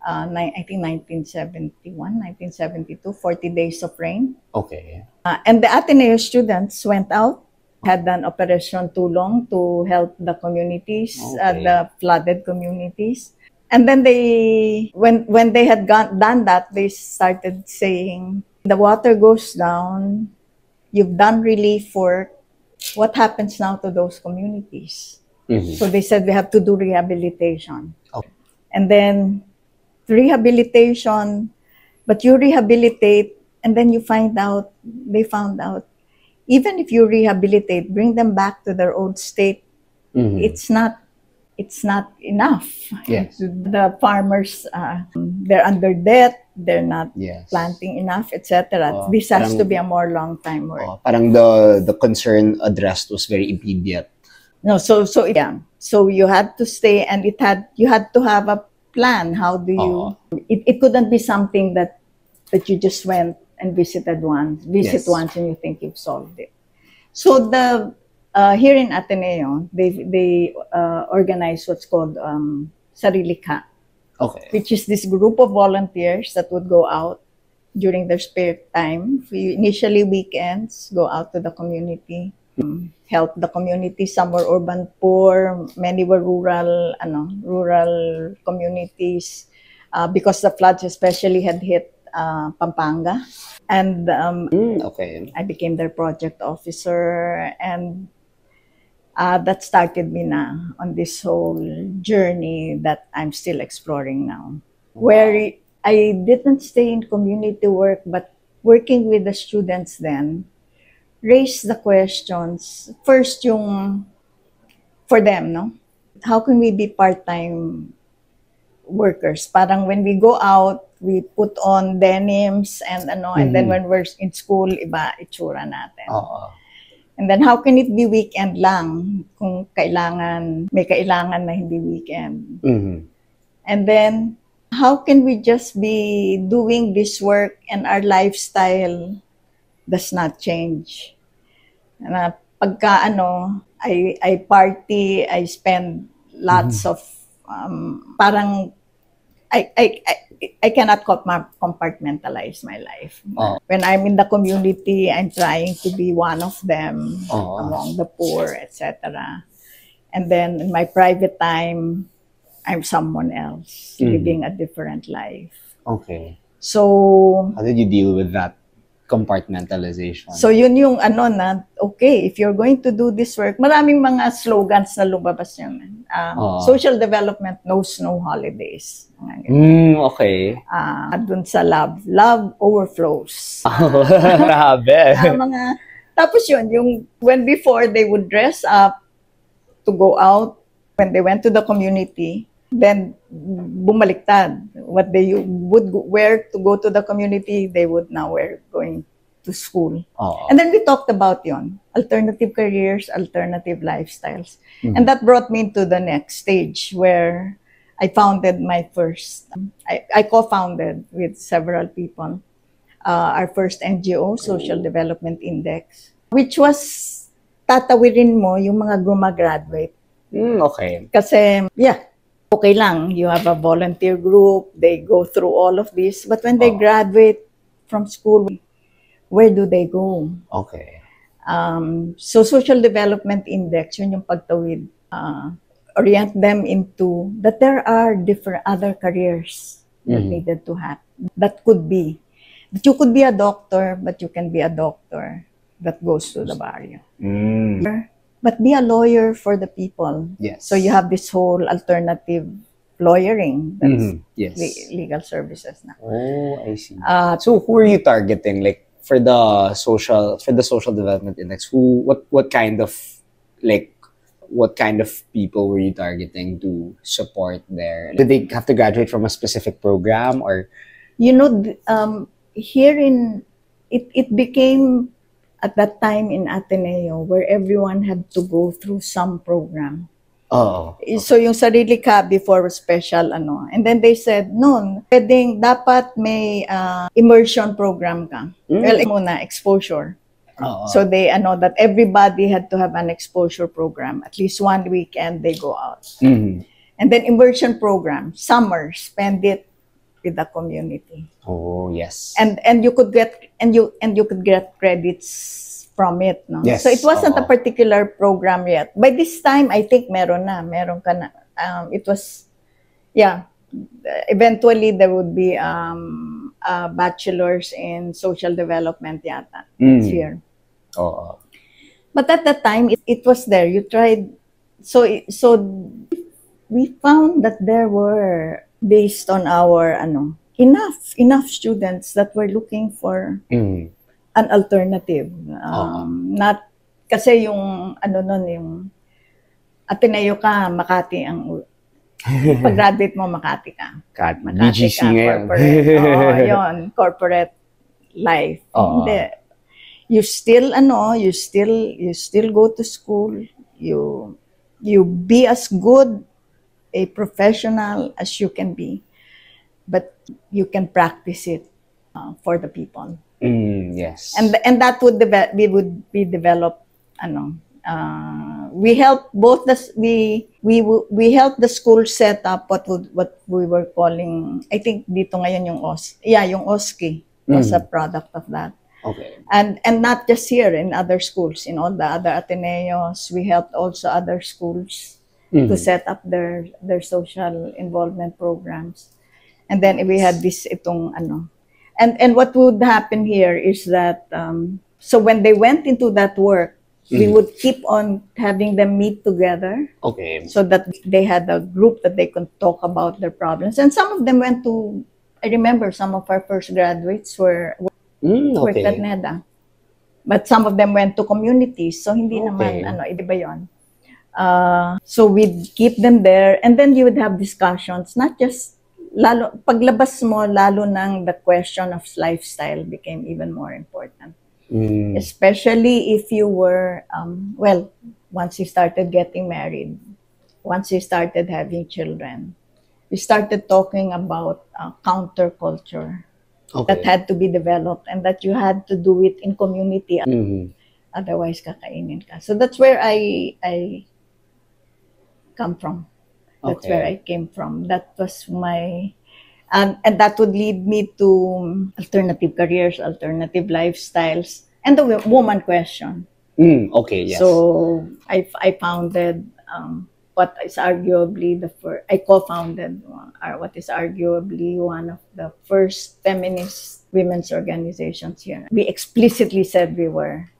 I think 1971, 1972, 40 days of rain. Okay. And the Ateneo students went out, had an Operation Tulong to help the communities, the flooded communities. And then when they had done that, they started saying, the water goes down, you've done relief work, what happens now to those communities? So they said we have to do rehabilitation. Okay. And then rehabilitation, but you rehabilitate and then they found out, even if you rehabilitate, bring them back to their old state, it's not enough. Yes. The farmers, they're under debt, they're not Yes. planting enough, etc. This has to be a more long time work. Parang the concern addressed was very immediate. No, so you had to stay, and you had to have a plan. How do you? It couldn't be something that you just went and visit once, and you think you've solved it. So here in Ateneo, they organize what's called Sarili Ka, which is this group of volunteers that would go out during their spare time. Initially weekends, go out to the community, help the community. Some were urban poor, many were rural communities, because the floods especially had hit Pampanga. And I became their project officer, and that started me now on this whole journey that I'm still exploring now. Where I didn't stay in community work, but working with the students then, raised the questions. First yung, for them, no? How can we be part-time workers? Parang when we go out, we put on denims and and then when we're in school, iba itsura natin. And then how can it be weekend lang kung may kailangan na hindi weekend? And then how can we just be doing this work and our lifestyle does not change? And pagka I party, I spend lots of parang I cannot compartmentalize my life. When I'm in the community, I'm trying to be one of them among the poor, etc. And then in my private time, I'm someone else living a different life. Okay. So how did you deal with that compartmentalization? So yun yung okay, if you're going to do this work, maraming mga slogans na lumabas yun. Social development knows no holidays. Okay. Dun sa love overflows. Grabe. Tapos yun, when before they would dress up to go out, when they went to the community, then bumaliktad. What they would wear to go to the community, they would now wear going to school. And then we talked about yon, alternative careers, alternative lifestyles. And that brought me to the next stage where I founded my first, I co-founded with several people, our first NGO, Social Development Index, which was tatawirin mo yung mga gumagraduate. Okay. Kasi, okay lang, you have a volunteer group, they go through all of this, but when they graduate from school, where do they go? Okay. So Social Development Index, yun yung pagtawid, orient them into that there are different other careers that needed to have. That you could be a doctor, but you can be a doctor that goes to the barrio. But be a lawyer for the people. Yes. So you have this whole alternative lawyering, that's legal services now. Oh, I see. So who are you targeting? Like for the social development index, what kind of people were you targeting to support there? Did they have to graduate from a specific program, or here it became at that time in Ateneo where everyone had to go through some program. Okay. So yung Sarili Ka before was special and then they said pwedeng dapat may immersion program ka. Well, muna exposure. So they that everybody had to have an exposure program. At least one weekend they go out. And then immersion program, summer, spend it with the community. Oh, yes. And you could get you could get credits from it, no? Yes. So it wasn't a particular program yet. By this time, I think meron ka na. It was, eventually there would be a bachelor's in social development yata this year. But at that time, it was there. You tried So we found that there were, based on our enough students that were looking for an alternative. Not kasi yung nun, yung Ateneo ka, Makati ang pag-graduate mo, Makati ka. Makati BGC ka, ngayon. corporate. Oo, yun, corporate life. Hindi. You still go to school. You be as good a professional as you can be, but you can practice it for the people. Yes. And that would be developed. We helped both we helped the school set up what we were calling, I think dito ngayon yung yung OSCE was a product of that. Okay. And not just here, in other schools, in all the other Ateneos, we helped also other schools to set up their social involvement programs. And then we had this and what would happen here is that so when they went into that work, we would keep on having them meet together. Okay. So that they had a group that they could talk about their problems. And some of them went to, I remember some of our first graduates were worked at NEDA. But some of them went to communities. So hindi naman, iba yun. So we'd keep them there. And then you would have discussions, not just, paglabas mo, lalo nang the question of lifestyle became even more important. Especially if you were, once you started getting married, once you started having children, we started talking about counterculture that had to be developed and that you had to do it in community. Otherwise, kakainin ka. So that's where I come from. That's where I came from. That was my... and that would lead me to alternative careers, alternative lifestyles, and the woman question. Okay, yes. So I founded what is arguably I co-founded what is arguably one of the first feminist women's organizations here. We explicitly said we were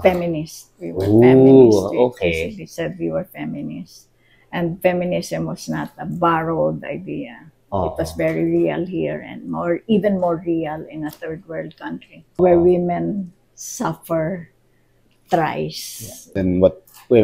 feminists. We were feminists. We explicitly said we were feminists. And feminism was not a borrowed idea. It was very real here, and even more real in a third world country where women suffer thrice. Then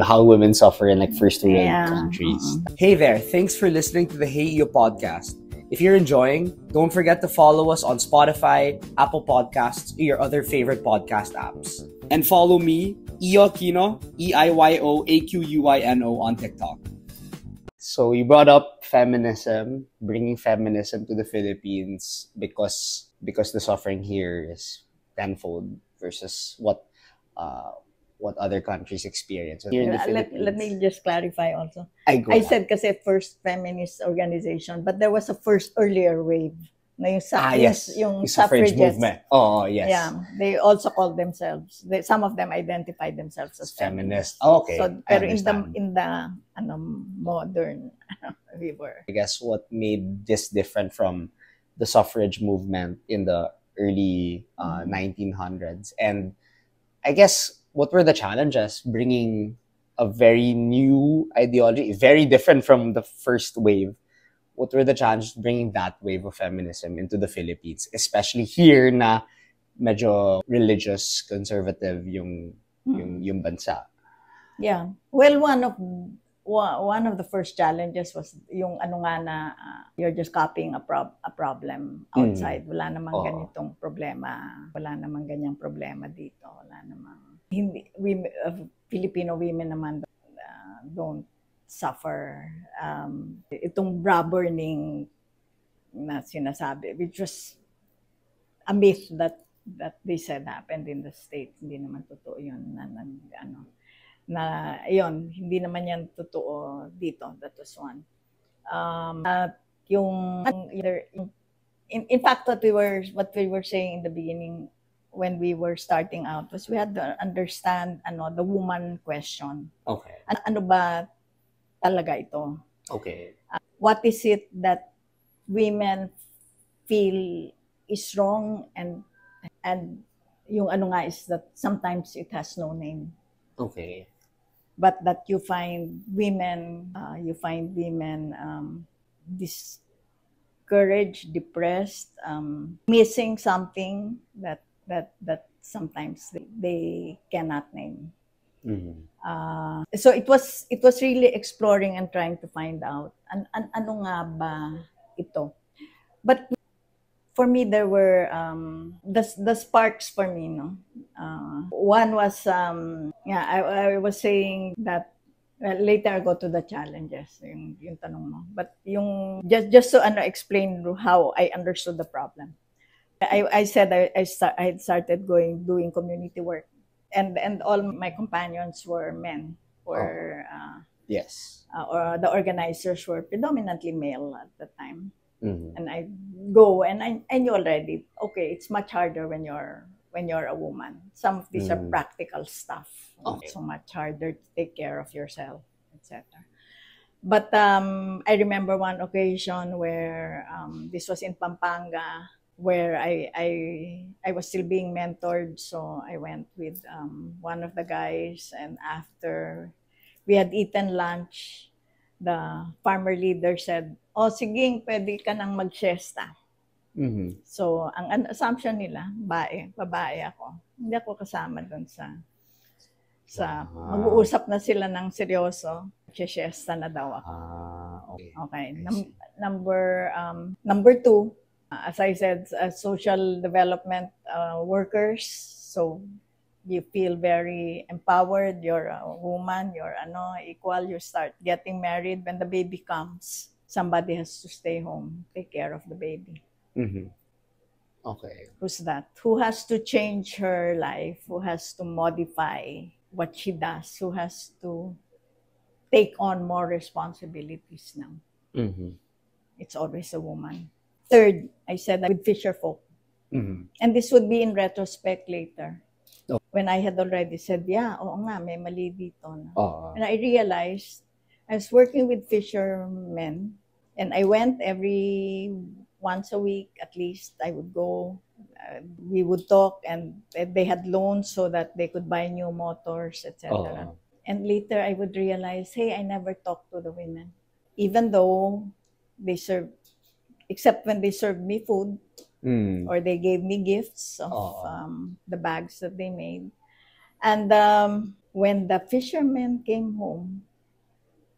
how women suffer in like first world countries. Hey there, thanks for listening to the Hey Iyo podcast. If you're enjoying, don't forget to follow us on Spotify, Apple Podcasts, or your other favorite podcast apps. And follow me, Iyo Aquino, EIYOAQUINO on TikTok. So you brought up feminism, bringing feminism to the Philippines because the suffering here is tenfold versus what other countries experience. Here in the let me just clarify also. I said kasi first feminist organization, but there was a first earlier wave. Na yung yung suffrage suffragettes movement. Oh, yes. Yeah, they also called themselves. Some of them identified themselves as feminists. Oh, okay. So, pero in the modern, we were. I guess what made this different from the suffrage movement in the early 1900s, and I guess what were the challenges bringing a very new ideology, very different from the first wave. What were the challenges bringing that wave of feminism into the Philippines, especially here na medyo religious, conservative yung bansa? Yeah. Well, one of the first challenges was yung you're just copying a problem outside. Wala namang ganitong problema. Wala namang ganyang problema dito. Wala namang Filipino women naman don't suffer itong bra burning na sinasabi, which was a myth that they said happened in the States. Hindi naman totoo yun hindi naman yan totoo dito. That was one. In fact, what we were saying in the beginning when we were starting out was we had to understand the woman question. Okay. Ano ba talaga ito? Okay. What is it that women feel is wrong, and yung is that sometimes it has no name. Okay. but that you find women discouraged, depressed, missing something that sometimes they cannot name. So it was really exploring and trying to find out ano nga ba ito. But for me, there were the sparks for me, no. One was I was saying that, well, later I go to the challenges, yung tanong mo. But yung just to explain how I understood the problem. I said I had started doing community work, and all my companions were men, Yes. or the organizers were predominantly male at the time. Mm-hmm. And I go, and I knew already, okay, it's much harder when you're a woman. Some of these are practical stuff. Okay. So much harder to take care of yourself, etc. But I remember one occasion where this was in Pampanga, where I was still being mentored. So I went with one of the guys, and after we had eaten lunch, the farmer leader said, "Oh, sige, pwede ka nang mag-siesta." Mm-hmm. So, ang assumption nila, babae ako. Hindi ako kasama doon mag-uusap na sila ng seryoso, siesta na daw ako. Okay. Number two, as I said, social development workers. So, you feel very empowered. You're a woman. You're equal. You start getting married. When the baby comes, somebody has to stay home, take care of the baby. Mm-hmm. Okay. Who's that? Who has to change her life? Who has to modify what she does? Who has to take on more responsibilities now? Mm-hmm. It's always a woman. Third, I said that with fisher folk. Mm-hmm. And this would be in retrospect later. Oh. When I had already said, oo nga, may mali dito. No? And I realized I was working with fishermen, and I went once a week at least. I would go, we would talk, and they had loans so that they could buy new motors, etc. And later I would realize, hey, I never talked to the women. Even though they served, except when they served me food, or they gave me gifts of the bags that they made. And when the fishermen came home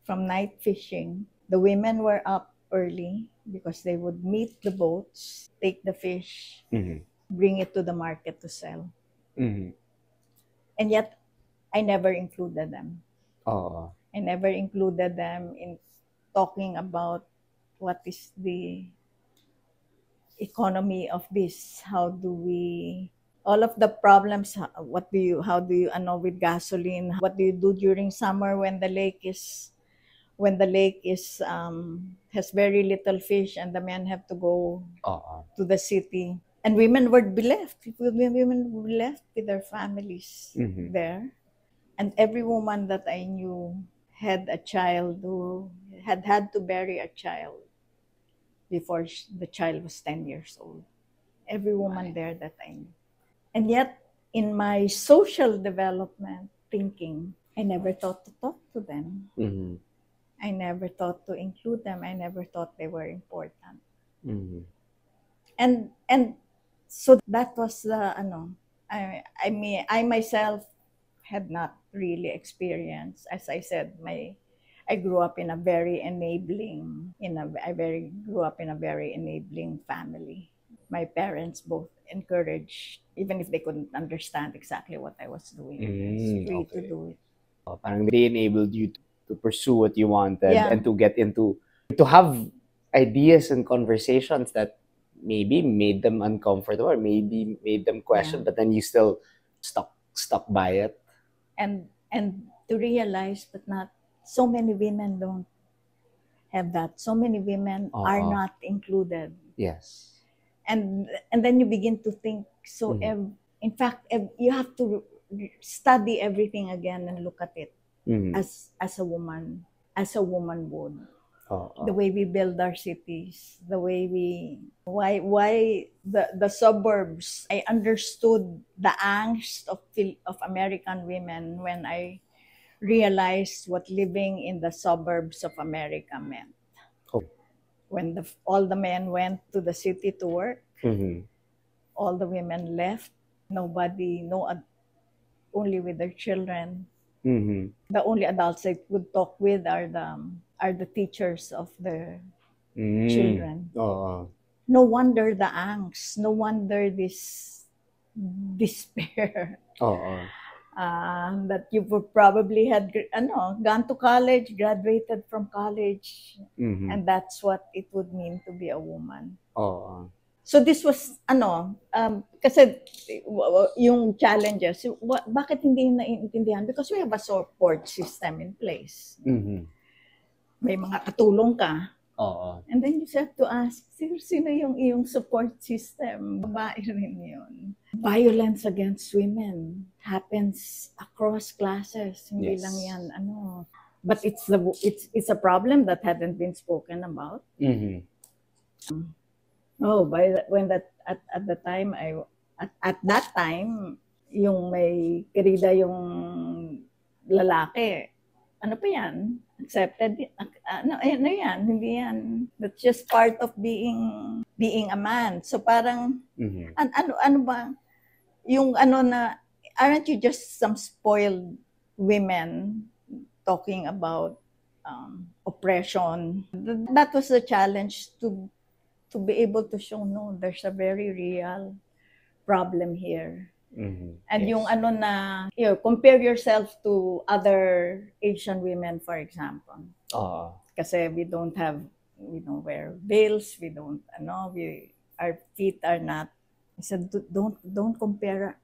from night fishing, the women were up early because they would meet the boats, take the fish, bring it to the market to sell. Mm-hmm. And yet, I never included them. I never included them in talking about what is the economy of this. How do we, all of the problems, how do you with gasoline? What do you do during summer when the lake is has very little fish and the men have to go to the city, and women would be left. Women would be left with their families there, and every woman that I knew had a child who had to bury a child before the child was 10 years old. Every woman there that I knew. And yet, in my social development thinking, I never thought to talk to them. Mm-hmm. I never thought to include them. I never thought they were important. Mm-hmm. And so that was the I mean, I myself had not really experienced. As I said, I grew up in a very enabling family. My parents both encouraged, even if they couldn't understand exactly what I was doing. I was free to do it. Parang they enabled you to pursue what you wanted and to get to have ideas and conversations that maybe made them uncomfortable or maybe made them question, but then you still stuck by it. And to realize that not so many women don't have that. So many women are not included. Yes. And then you begin to think, so in fact, you have to study everything again and look at it as a woman would. The way we build our cities, the way why the suburbs. I understood the angst of American women when I realized what living in the suburbs of America meant. Oh. When all the men went to the city to work, all the women left. Nobody, only with their children. The only adults they would talk with are the teachers of the children. No wonder the angst. No wonder this despair. That you probably had gone to college, graduated from college, and that's what it would mean to be a woman. So this was kasi yung challenges, bakit hindi naiintindihan? Because we have a support system in place. May mga katulong ka. And then you have to ask, sino yung iyong support system? Babae rin yun. Violence against women happens across classes. Hindi lang yan, But it's a problem that hadn't been spoken about. At that time, yung may kerida yung lalaki, ano pa yan? Accepted? Yan? Hindi yan. That's just part of being a man. So parang, ano ba? Yung aren't you just some spoiled women talking about oppression? That was the challenge to be able to show, no, there's a very real problem here. And yung compare yourself to other Asian women, for example. Kasi we don't wear veils, our feet are not. I said, don't compare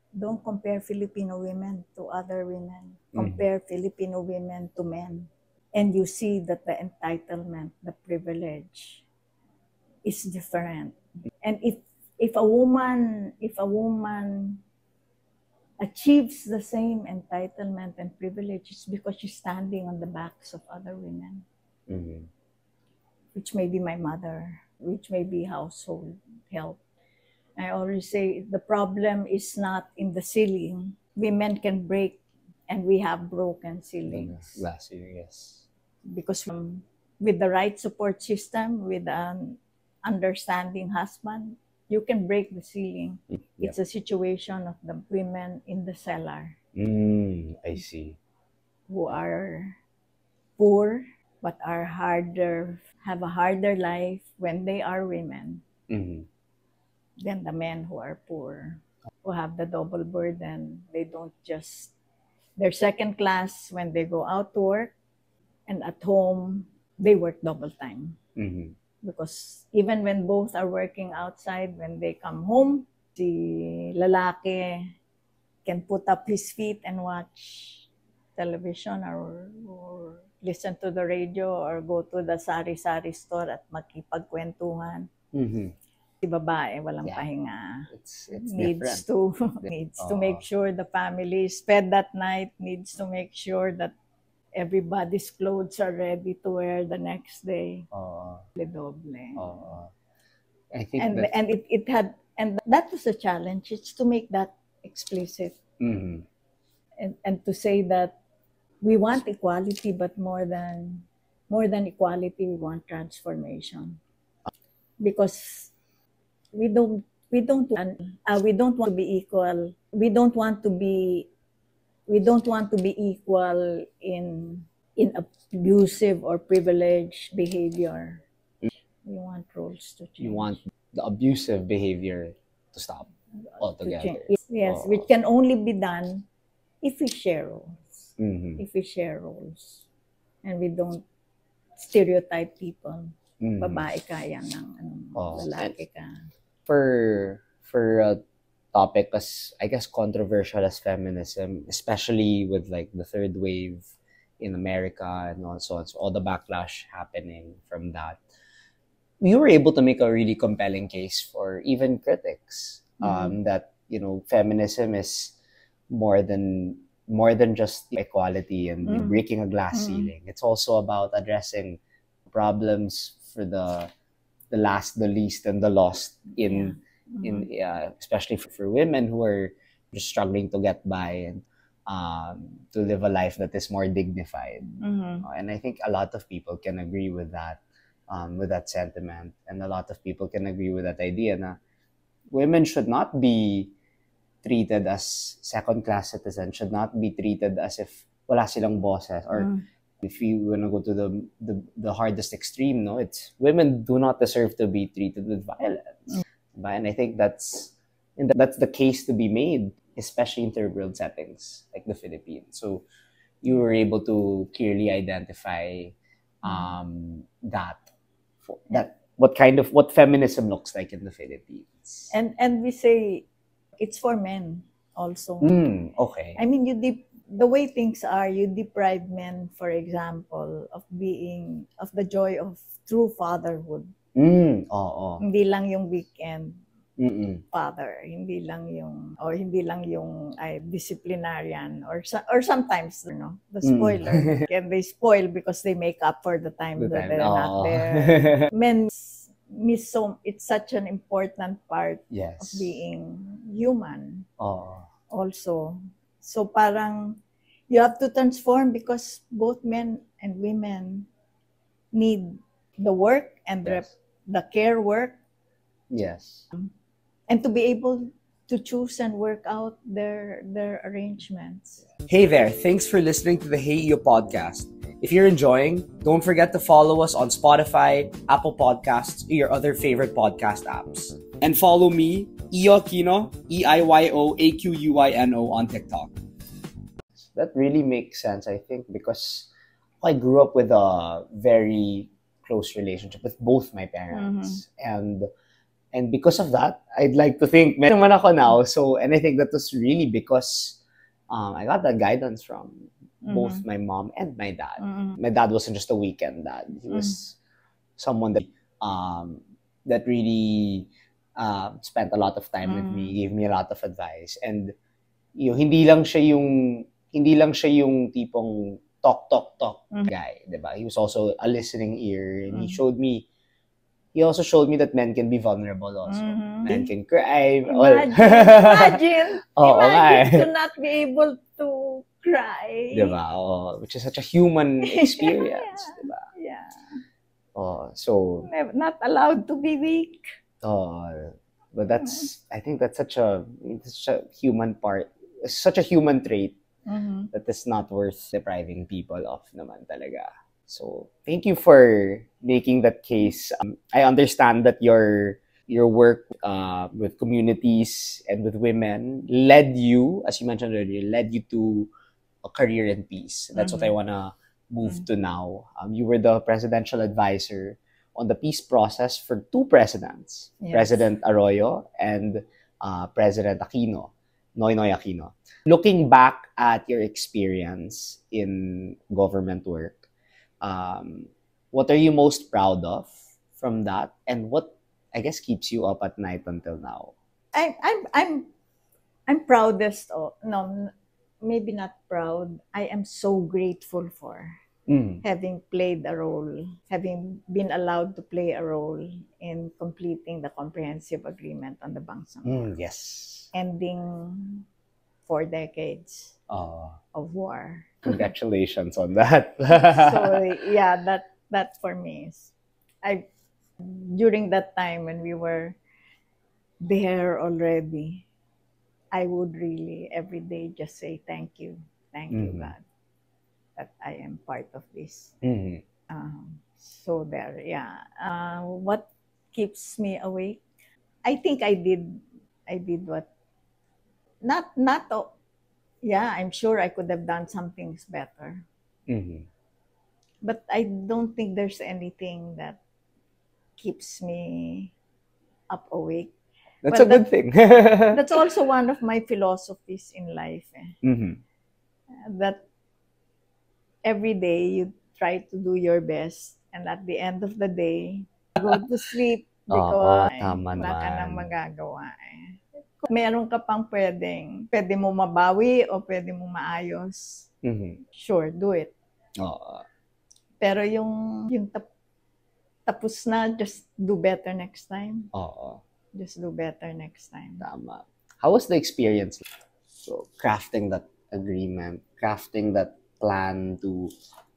Filipino women to other women. Compare Filipino women to men. And you see that the entitlement, the privilege is different. And if a woman achieves the same entitlement and privilege, it's because she's standing on the backs of other women, which may be my mother, which may be household help. I always say the problem is not in the ceiling. Women can break, and we have broken ceilings. Last year, yes. Because with the right support system, with an understanding husband, you can break the ceiling. It's a situation of the women in the cellar. I see. Who are poor, but have a harder life when they are women than the men who are poor, who have the double burden. They're second class when they go out to work, and at home, they work double time. Because even when both are working outside, when they come home, the lalaki can put up his feet and watch television or listen to the radio or go to the sari-sari store at makipagkwentuhan. Si babae, walang pahinga. It's needs to make sure the family is fed that night, needs to make sure that everybody's clothes are ready to wear the next day. I think and that was a challenge. It's to make that explicit and to say that we want equality, but more than equality, we want transformation. Because we don't want to be equal. We don't want to be equal in abusive or privileged behavior. We want roles to change. You want the abusive behavior to stop altogether. Yes, which can only be done if we share roles. If we share roles. And we don't stereotype people. Babae ka yan ng lalaki ka. For a topic as, I guess, controversial as feminism, especially with like the third wave in America and so on, so all the backlash happening from that, we were able to make a really compelling case for even critics that, you know, feminism is more than just equality and breaking a glass ceiling. It's also about addressing problems for the last, the least, and the lost especially for women who are just struggling to get by. And to live a life that is more dignified. Mhm. And I think a lot of people can agree with that sentiment, and a lot of people can agree with that idea na women should not be treated as second-class citizens, should not be treated as if wala silang boses, or Mm. if you wanna go to the hardest extreme, no, it's women do not deserve to be treated with violence. And I think that's the case to be made, especially in third world settings like the Philippines. So you were able to clearly identify what feminism looks like in the Philippines. And we say it's for men also. Okay. I mean, the way things are, you deprive men, for example, of the joy of true fatherhood. Oo. Hindi lang yung weekend Mm-mm. father, hindi lang yung ay disciplinarian, or sometimes the spoiler. And they spoil because they make up for the time that they're not there. Men miss it's such an important part Yes. of being human Oo. also. So parang you have to transform because both men and women need the work and Yes. the care work, Yes. and to be able to choose and work out their arrangements. Hey there, thanks for listening to the Hey Iyo podcast. If you're enjoying, don't forget to follow us on Spotify, Apple Podcasts, or your other favorite podcast apps. And follow me, Iyo Aquino, EIYOAQUINO on TikTok. That really makes sense, I think, because I grew up with a very close relationship with both my parents. And because of that, I'd like to think meron naman ako now. So, and I think that was really because I got that guidance from both my mom and my dad. My dad wasn't just a weekend dad. He was someone that really spent a lot of time with me, gave me a lot of advice. And hindi lang siya yung tipong talk guy, diba? He was also a listening ear, and he also showed me that men can be vulnerable also. Men can cry. Imagine nga. to not be able to cry. Diba? Which is such a human experience. Diba? Yeah. So Not allowed to be weak. but I think that's such a human part, such a human trait that is not worth depriving people of naman talaga. So thank you for making that case. I understand that your work with communities and with women led you, as you mentioned earlier, to a career in peace. That's what I want to move to now. You were the presidential advisor on the peace process for two presidents, Yes. President Arroyo and President Aquino, Noynoy Aquino. Looking back at your experience in government work, what are you most proud of from that, and what I guess keeps you up at night until now? I'm proudest of, no, maybe not proud. I am so grateful for having played a role, having been allowed to play a role in completing the comprehensive agreement on the Bangsamoro, Yes. ending 4 decades of war. Congratulations on that. So yeah, that for me is, during that time when we were there already, I would really every day just say thank you, God, that I am part of this. So there, yeah. What keeps me awake? I think I did what, yeah, I'm sure I could have done some things better. But I don't think there's anything that keeps me up awake. That's Well, a good thing. That's also one of my philosophies in life. That every day you try to do your best, and at the end of the day, go to sleep because tama wala ka naman. nang magagawa. Kung meron ka pang pwede mo mabawi o pwede mo maayos, sure, do it. Pero yung tapos na, just do better next time. Just do better next time. Tama. How was the experience? So crafting that agreement, crafting that plan to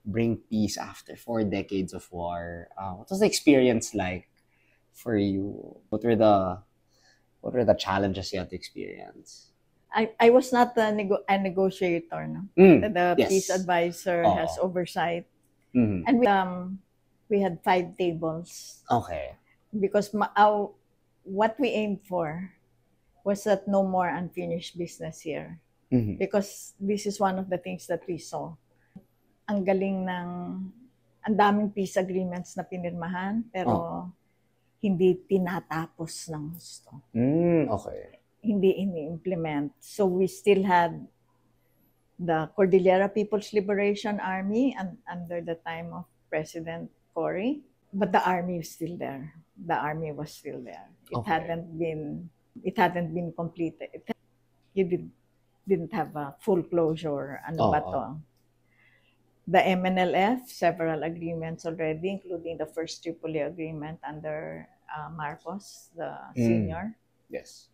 bring peace after 4 decades of war. What was the experience like for you? What were the challenges you had to experience? I was not a negotiator, no? The Yes. peace advisor Oo. has oversight. Mhm. And we had 5 tables Okay. because what we aimed for was that no more unfinished business here. Mhm. Because this is one of the things that we saw. Ang daming peace agreements na pinirmahan, pero hindi tinatapos ng gusto. Okay. Hindi ini-implement. So we still had the Cordillera People's Liberation Army under the time of President Cory, but the army is still there. The army was still there. It hadn't been completed. You didn't have a full closure. Ano ba to? The MNLF, several agreements already, including the first Tripoli agreement under Marcos, the senior. Yes.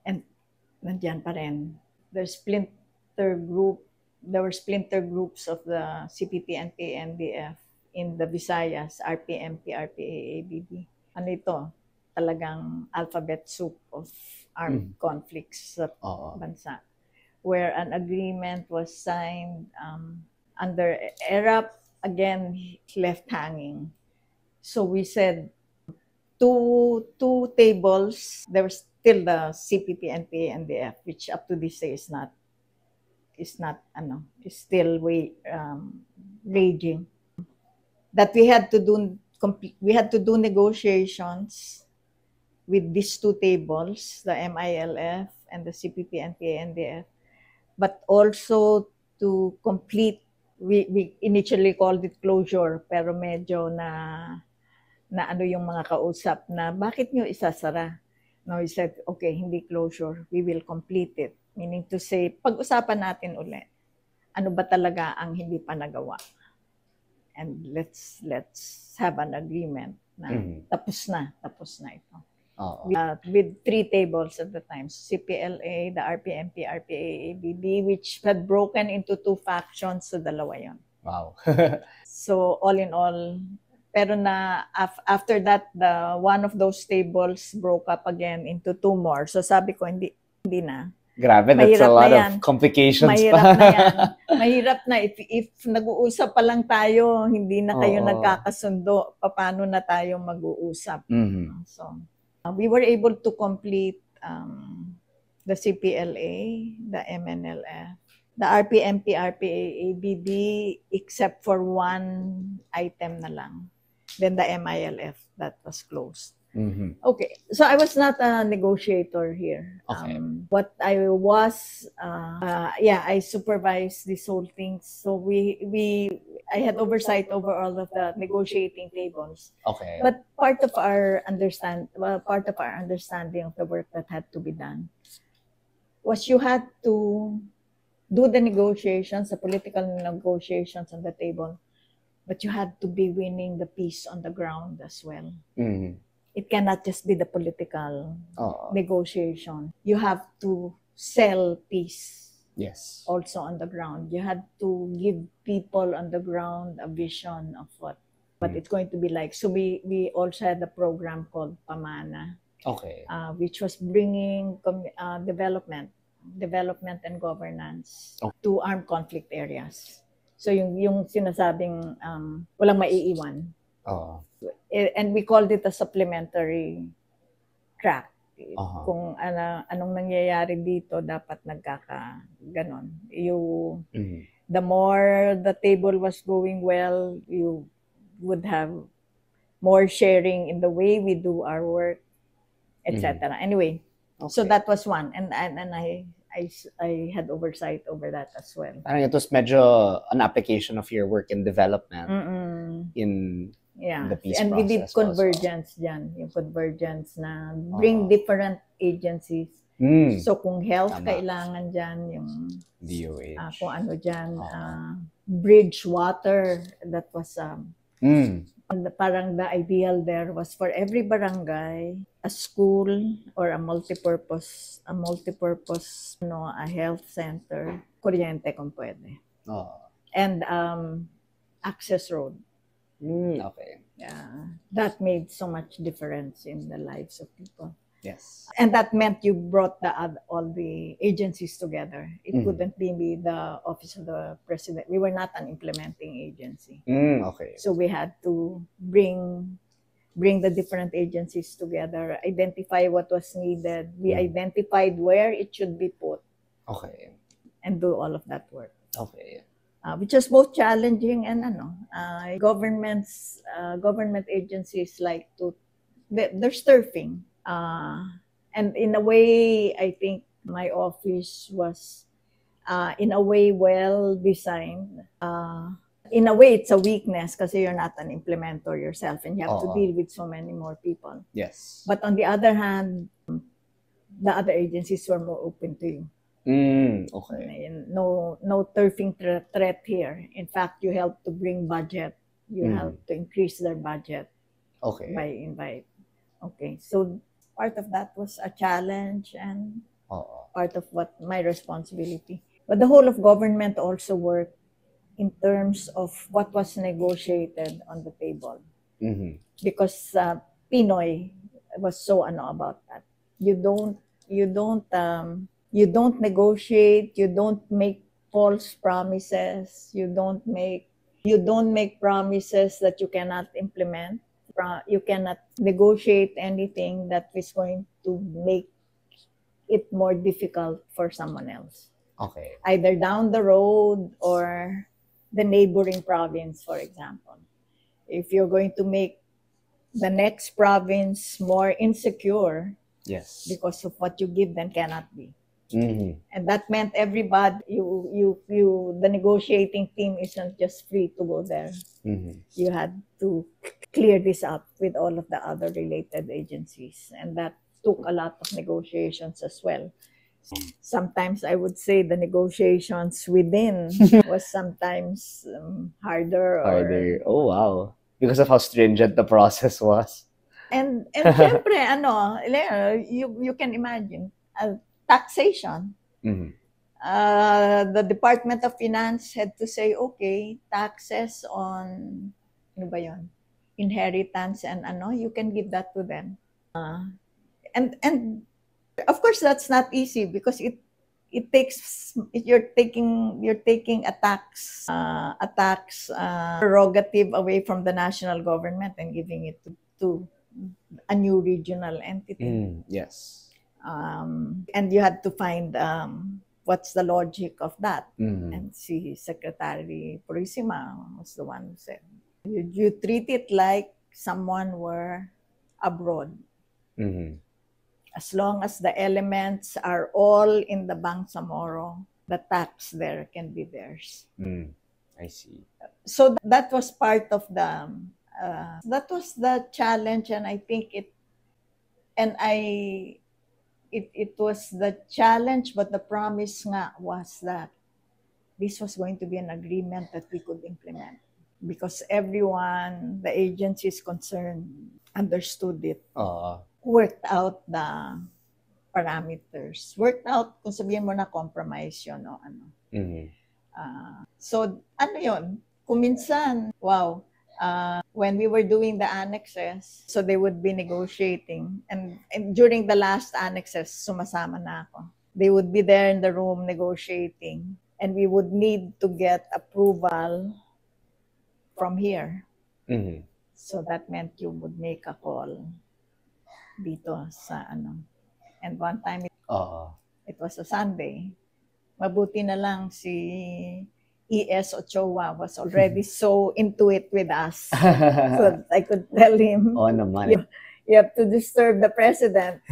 And nandiyan pa rin. There were splinter groups of the CPP, NPA, NDF in the Visayas, RPMP, RPA, ABB. Ano ito? Talagang alphabet soup of armed conflicts sa bansa. Where an agreement was signed under ERAP, again, left hanging. So we said, two tables, there was still the CPP, NPA, NDF, which up to this day is still raging. That we had to do negotiations with these 2 tables, the MILF and the CPP, NPA, NDF, but also to complete. We initially called it closure, pero medyo na ano yung mga kausap na bakit nyo isasara? No, we said, okay, hindi closure, we will complete it. Meaning to say, pag-usapan natin ulit, ano ba talaga ang hindi pa nagawa? And let's have an agreement na tapos na ito. With 3 tables at the time, CPLA, the RPMP, RPA, ABB, which had broken into 2 factions, so 2 yun. Wow. So all in all, pero na after that, one of those tables broke up again into 2 more. So sabi ko, hindi na. Grabe, that's a lot of complications. Mahirap na yan. Mahirap na. If nag-uusap pa lang tayo, hindi na kayo nagkakasundo, paano na tayo mag-uusap? So we were able to complete the CPLA, the MNLF, the RPMP, RPA, ABB, except for 1 item na lang. Then the MILF, that was closed. Okay, so I was not a negotiator here. Okay. What I was, I supervised this whole thing. So I had oversight over all of the negotiating tables. Okay. But part of our understanding of the work that had to be done was you had to do the negotiations, the political negotiations on the table, but you had to be winning the peace on the ground as well. It cannot just be the political negotiation. You have to sell peace. Yes. Also on the ground. You had to give people on the ground a vision of what it's going to be like. So we also had a program called Pamana. Okay. Which was bringing development and governance to armed conflict areas. So yung sinasabing walang maiiwan. And we called it a supplementary track. Kung anong nangyayari dito, dapat ganon. The more the table was going well, you would have more sharing in the way we do our work, etc. Anyway, so that was one, and I had oversight over that as well. Parang it was medyo an application of your work in development in the peace and process. We did convergence dyan, yung convergence na bring different agencies. So kung health kailangan dyan, yung kung ano dyan, bridge water, that was Parang the ideal there was for every barangay, a school or a multipurpose, a health center, kuryente kung pwede. Oh. And access road. Okay. Yeah, that made so much difference in the lives of people. Yes. And that meant you brought all the agencies together. It couldn't be the Office of the President. We were not an implementing agency. Okay. So we had to bring the different agencies together, identify what was needed. We identified where it should be put. Okay. And do all of that work. Okay. Which was both challenging and government agencies like they're surfing. And in a way, I think my office was in a way well designed. In a way, it's a weakness because you're not an implementer yourself and you have to deal with so many more people. Yes. But on the other hand, the other agencies were more open to you. Okay. No turfing threat here. In fact, you help to bring budget. You help to increase their budget. Okay. By invite. Okay. So part of that was a challenge and part of what my responsibility. But the whole of government also worked in terms of what was negotiated on the table. Because Pinoy was so about that. You don't negotiate, you don't make false promises, you don't make promises that you cannot implement. You cannot negotiate anything that is going to make it more difficult for someone else. Okay. Either down the road or the neighboring province, for example. If you're going to make the next province more insecure, yes, because of what you give them cannot be. Mm-hmm. And that meant everybody, the negotiating team isn't just free to go there. Mm-hmm. You had to clear this up with all of the other related agencies. And that took a lot of negotiations as well. Sometimes I would say the negotiations within was sometimes harder. Oh, wow. Because of how stringent the process was. And syempre, you can imagine, taxation. Mm-hmm. The Department of Finance had to say, okay, taxes on, inheritance and you can give that to them. And of course that's not easy because it takes, you're taking a tax prerogative away from the national government and giving it to a new regional entity. Yes. And you had to find what's the logic of that. And see, Secretary Purisima was the one who said, you treat it like someone were abroad. As long as the elements are all in the Bangsamoro, the tax there can be theirs. I see. So that was part of the challenge, and I think it was the challenge, but the promise nga was that this was going to be an agreement that we could implement because everyone, the agencies concerned, understood it. Worked out the parameters. Worked out, kung sabihin mo na compromise yun o ano. So, ano yun? Kung minsan, when we were doing the annexes, so they would be negotiating. And during the last annexes, sumasama na ako. They would be there in the room negotiating. And we would need to get approval from here. So that meant you would make a call dito sa and one time it was a Sunday. Mabuti na lang si E.S. Ochoa was already so into it with us. So I could tell him, you have to disturb the president.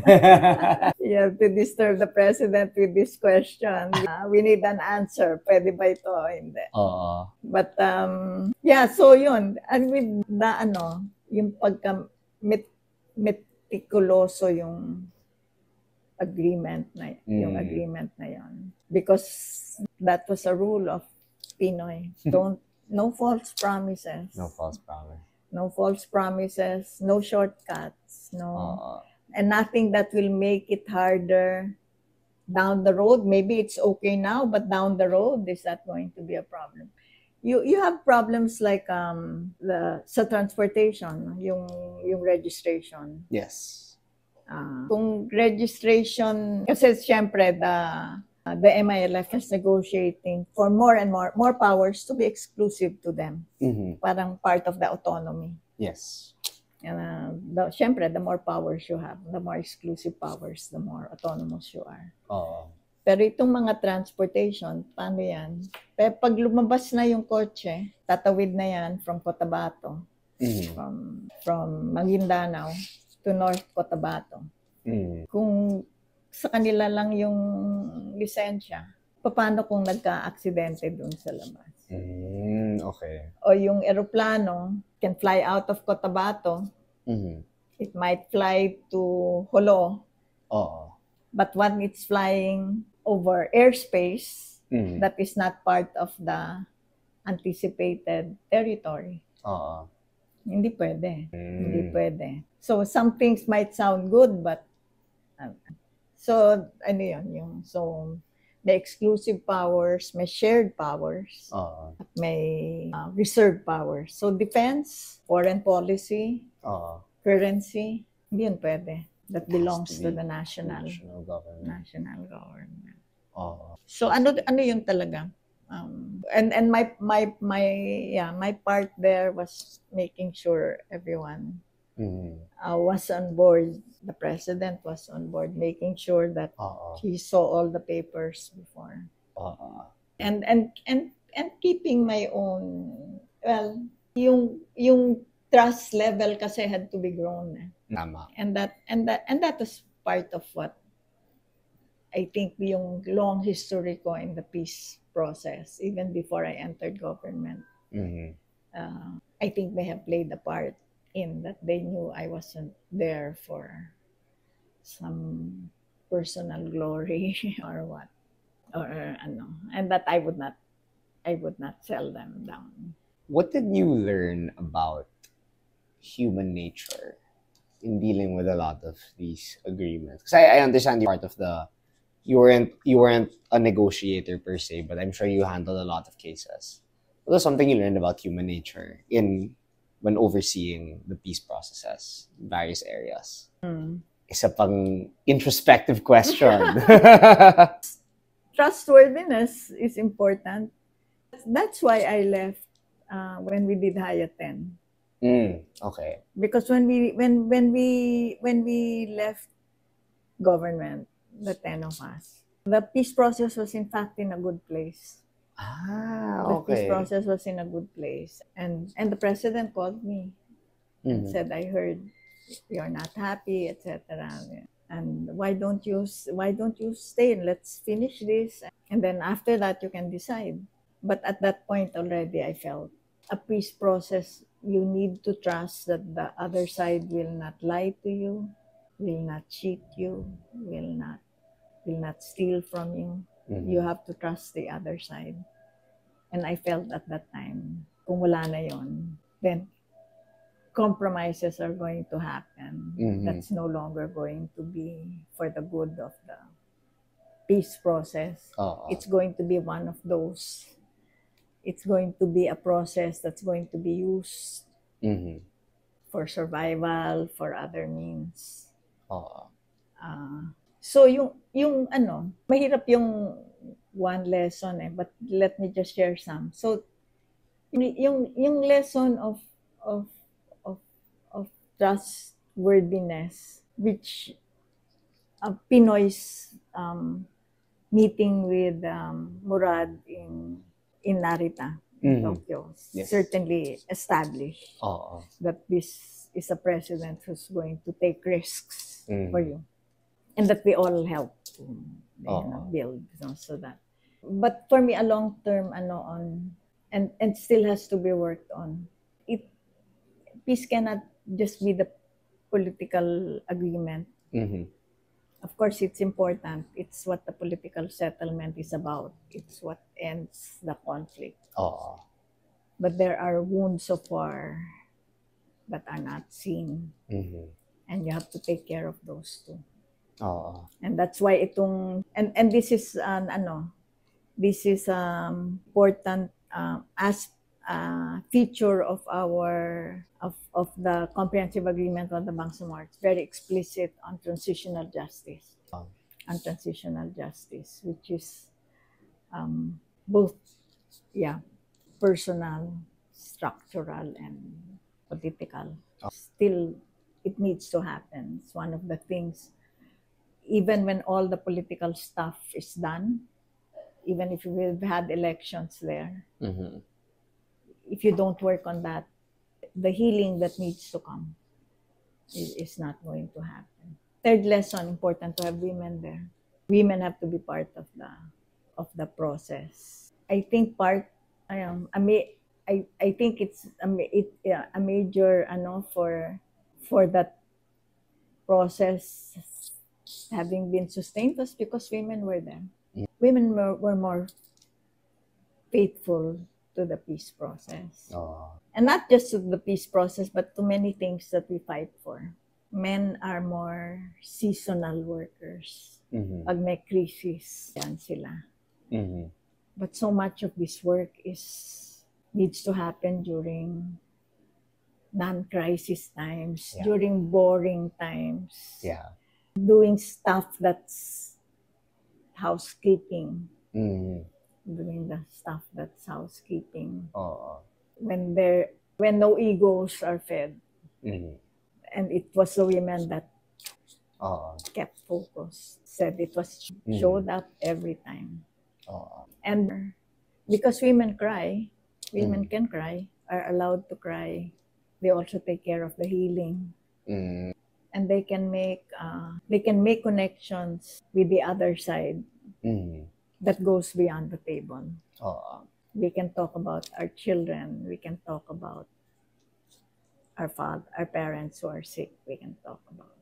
You have to disturb the president with this question. We need an answer. Pwede ba ito? Hindi. But so yun. And with the yung pagka meticuloso yung agreement na yun. Because that was a rule of Pinoy. No false promises. No false promise. No false promises, no shortcuts, no, Oo. and nothing that will make it harder down the road. Maybe it's okay now, but down the road, is that going to be a problem? You have problems like the sa transportation, yung registration. Yes. Kung registration, kasi siyempre the MILF is negotiating for more and more powers to be exclusive to them. Parang part of the autonomy. Yes. Siyempre, the more powers you have, the more exclusive powers, the more autonomous you are. Oo. Pero itong mga transportation, paano yan? Pero pag lumabas na yung kotse, tatawid na yan from Cotabato, from Maguindanao to North Cotabato. Kung sa kanila lang yung lisensya, paano kung nagka-aksidente dun sa labas? Okay. O yung eroplano can fly out of Cotabato. It might fly to Jolo. Oo. But when it's flying over airspace, that is not part of the anticipated territory. Oo. Hindi pwede. Hindi pwede. So, some things might sound good, but so, ano yun? So, may exclusive powers, may shared powers, at may reserved powers. So, defense, foreign policy, currency, hindi yun pwede. That belongs to the national government. National government. So, ano yun talaga? And my part there was making sure everyone was on board. The president was on board, making sure that he saw all the papers before. And keeping my own, well, yung trust level kasi had to be grown. Tama. And that was part of what I think yung long history ko in the peace process, even before I entered government. I think they have played a part in that. They knew I wasn't there for some personal glory or what, or ano, and that I would not sell them down. What did you learn about human nature in dealing with a lot of these agreements? Because I understand you're part of you weren't a negotiator per se, but I'm sure you handled a lot of cases. What was something you learned about human nature when overseeing the peace processes in various areas? Isa pang introspective question. Trustworthiness is important. That's why I left when we did Hayat 10. Okay. Because when we left government, the 10 of us, the peace process was in fact in a good place. Okay. The peace process was in a good place, and the president called me and said, "I heard you're not happy, etc. And why don't you stay and let's finish this, and then after that you can decide." But at that point already, I felt a peace process. You need to trust that the other side will not lie to you, will not cheat you, will not steal from you. You have to trust the other side. And I felt at that time, kung wala na yon, then compromises are going to happen. That's no longer going to be for the good of the peace process. It's going to be one of those. It's going to be a process that's going to be used for survival, for other means. So yung ano, mahirap yung one lesson but let me just share some. So yung lesson of trustworthiness, which Pinoy's meeting with Murad in Narita, Tokyo, certainly established that this is a president who's going to take risks for you. And that we all help to build, so that. But for me, a long-term and still has to be worked on. Peace cannot just be the political agreement. Of course, it's important. It's what the political settlement is about. It's what ends the conflict. But there are wounds of war that are not seen. Mhm. And you have to take care of those too. Oo. And that's why and this is this is important as feature of our of the comprehensive agreement on the Bangsamoro. It's very explicit on transitional justice. On transitional justice, which is both personal, structural, and political. Still, it needs to happen. It's one of the things, even when all the political stuff is done, even if we've had elections there, Mhm. if you don't work on that, the healing that needs to come is not going to happen. Third lesson, important to have women there. Women have to be part of the process. I think I think it's a major for that process having been sustained was because women were there. Women were more faithful to the peace process. And not just to the peace process, but to many things that we fight for. Men are more seasonal workers. Mhm. Pag may crisis, yan sila. Mhm. But so much of this work needs to happen during non-crisis times, during boring times. Yeah. Doing stuff that's housekeeping. Mhm. Doing the stuff that's housekeeping. Oo. When no egos are fed. Mhm. And it was the women that Oo. kept focus. Said it was showed up every time. Oo. And because women cry, women can cry, are allowed to cry. They also take care of the healing. Mhm. And they can make connections with the other side Mhm. that goes beyond the table. Oo. We can talk about our children. We can talk about our parents who are sick. We can talk about.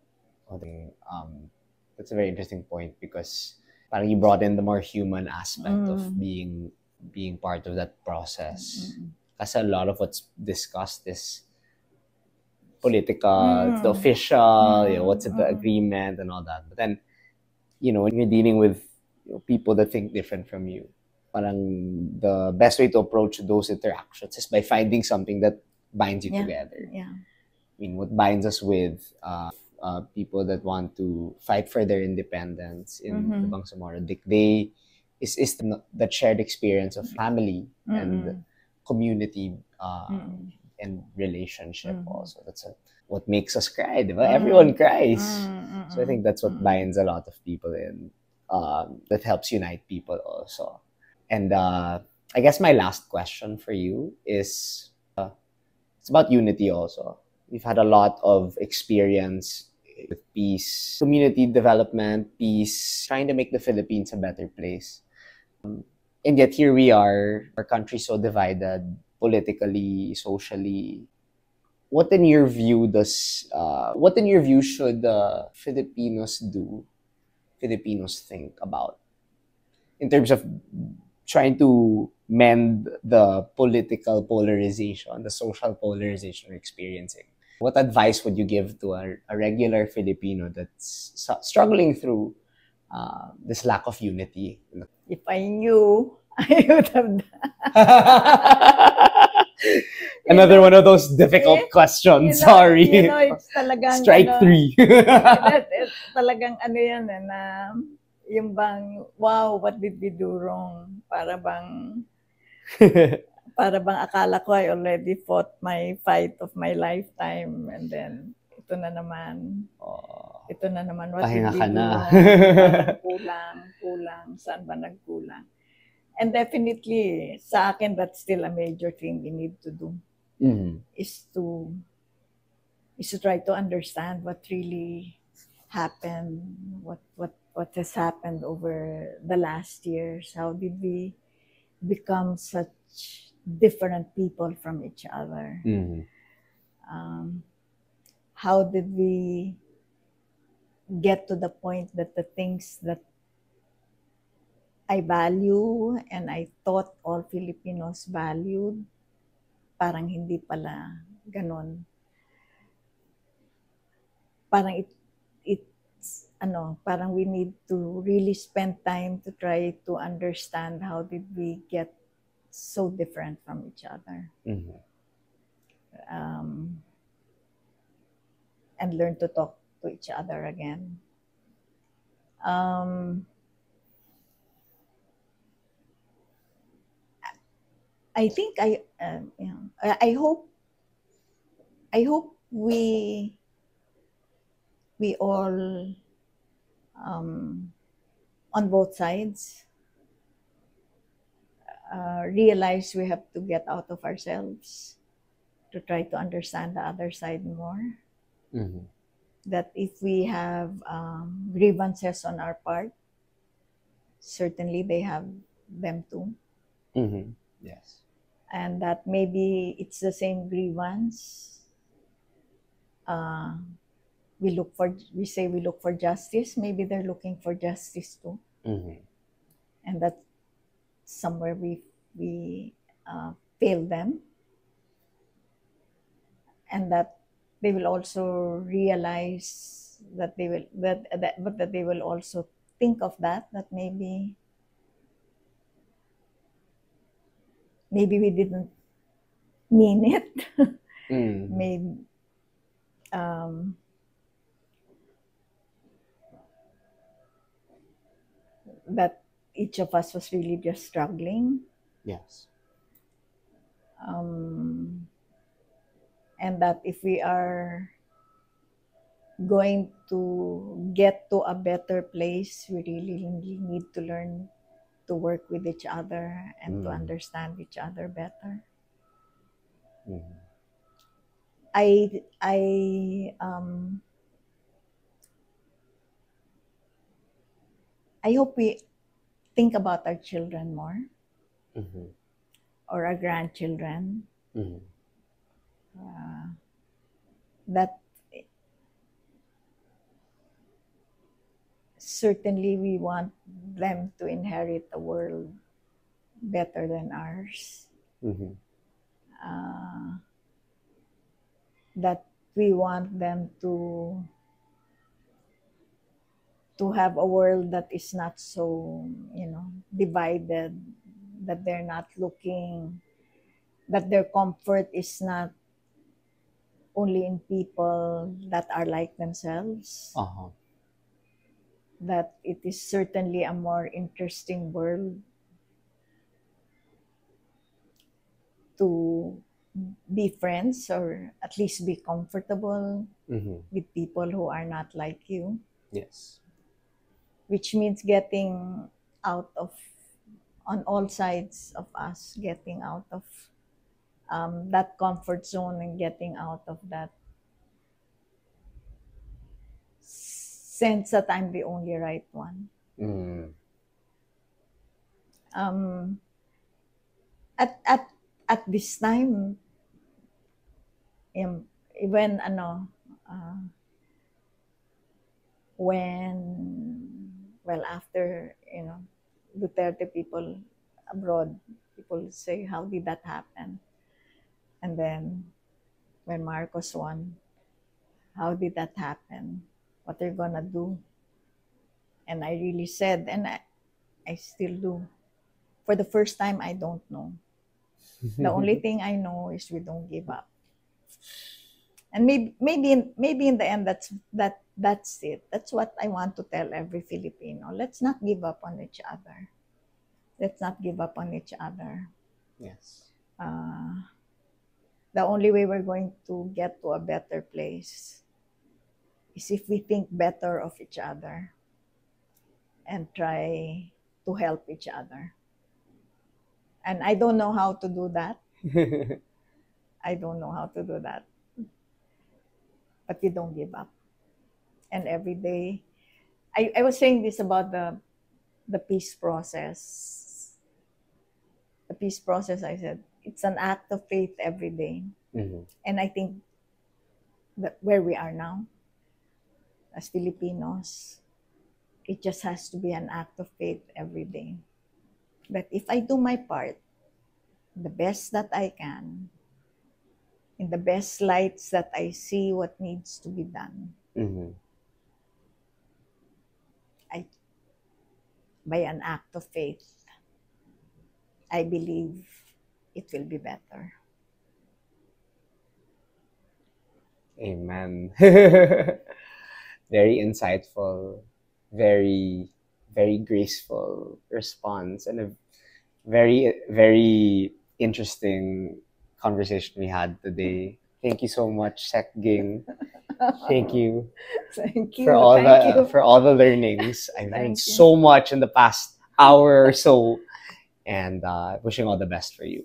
That's a very interesting point because parang you brought in the more human aspect of being part of that process. Kasi a lot of what's discussed is political, it's the official, what's the agreement and all that. But then, when you're dealing with people that think different from you, parang the best way to approach those interactions is by finding something that binds you together. Yeah. I mean, what binds us with people that want to fight for their independence in the Bangsamoro Dikday is that shared experience of family and community and relationship also. That's what makes us cry, diba? Everyone cries. So I think that's what binds a lot of people in, that helps unite people also. And I guess my last question for you is, it's about unity also. We've had a lot of experience with peace, community development, peace, trying to make the Philippines a better place. And yet here we are, our country so divided politically, socially. What in your view should Filipinos do, Filipinos think about in terms of trying to mend the political polarization, the social polarization we're experiencing? What advice would you give to a regular Filipino that's struggling through this lack of unity? If I knew, I would have Another one of those difficult questions. Sorry. It's talagang Strike 3. it's talagang yan na yung bang, wow, what did we do wrong? Para bang akala ko I already fought my fight of my lifetime, and then ito na naman, what Pahinga did we ka do na. wrong? Kulang, saan ba nagkulang? And definitely, sa akin, that's still a major thing we need to do, is to try to understand what really happened, what has happened over the last years. How did we become such different people from each other? How did we get to the point that the things that I value and I thought all Filipinos valued, parang hindi pala ganon. parang parang we need to really spend time to try to understand how did we get so different from each other. And learn to talk to each other again. I think I hope we all on both sides realize we have to get out of ourselves to try to understand the other side more. That if we have grievances on our part, certainly they have them too. Yes. And that maybe it's the same grievance. We say we look for justice. Maybe they're looking for justice too. And that's somewhere we fail them. And that they will also realize that they will also think of that maybe we didn't mean it. Maybe that each of us was really just struggling. Yes. And that if we are going to get to a better place, we really need to learn to work with each other and to understand each other better. I hope we think about our children more, or our grandchildren. That certainly we want them to inherit a world better than ours. That we want them to have a world that is not so, divided, that they're not looking, that their comfort is not only in people that are like themselves. That it is certainly a more interesting world to be friends, or at least be comfortable with people who are not like you. Yes. Which means getting out of, on all sides of us, getting out of that comfort zone and getting out of that sense that I'm the only right one. At this time, when after Duterte, people abroad, people say, how did that happen? And then when Marcos won, how did that happen? What are you gonna do? And I really said, and I still do, for the first time, I don't know. The only thing I know is we don't give up. And maybe in the end, that's it. That's what I want to tell every Filipino. Let's not give up on each other. Let's not give up on each other. Yes. The only way we're going to get to a better place is if we think better of each other and try to help each other. And I don't know how to do that. I don't know how to do that. But we don't give up. And every day, I was saying this about the peace process. The peace process, I said, it's an act of faith every day. And I think that where we are now, as Filipinos, it just has to be an act of faith every day. That if I do my part, the best that I can, in the best lights that I see what needs to be done, Mm-hmm. By an act of faith, I believe it will be better. Amen. Very insightful, very, very graceful response, and a very, very interesting conversation we had today. Thank you so much, Sec Ging. Thank you Thank you. for all Thank the you. for all the learnings. I've Thank learned you. so much in the past hour or so, and wishing all the best for you.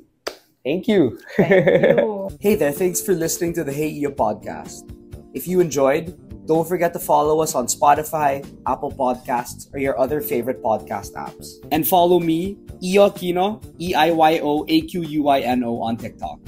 Thank you. Thank you. Hey there, thanks for listening to the Hey Iyo podcast. If you enjoyed, don't forget to follow us on Spotify, Apple Podcasts, or your other favorite podcast apps. And follow me, Iyo Aquino, EIYOAQUYNO on TikTok.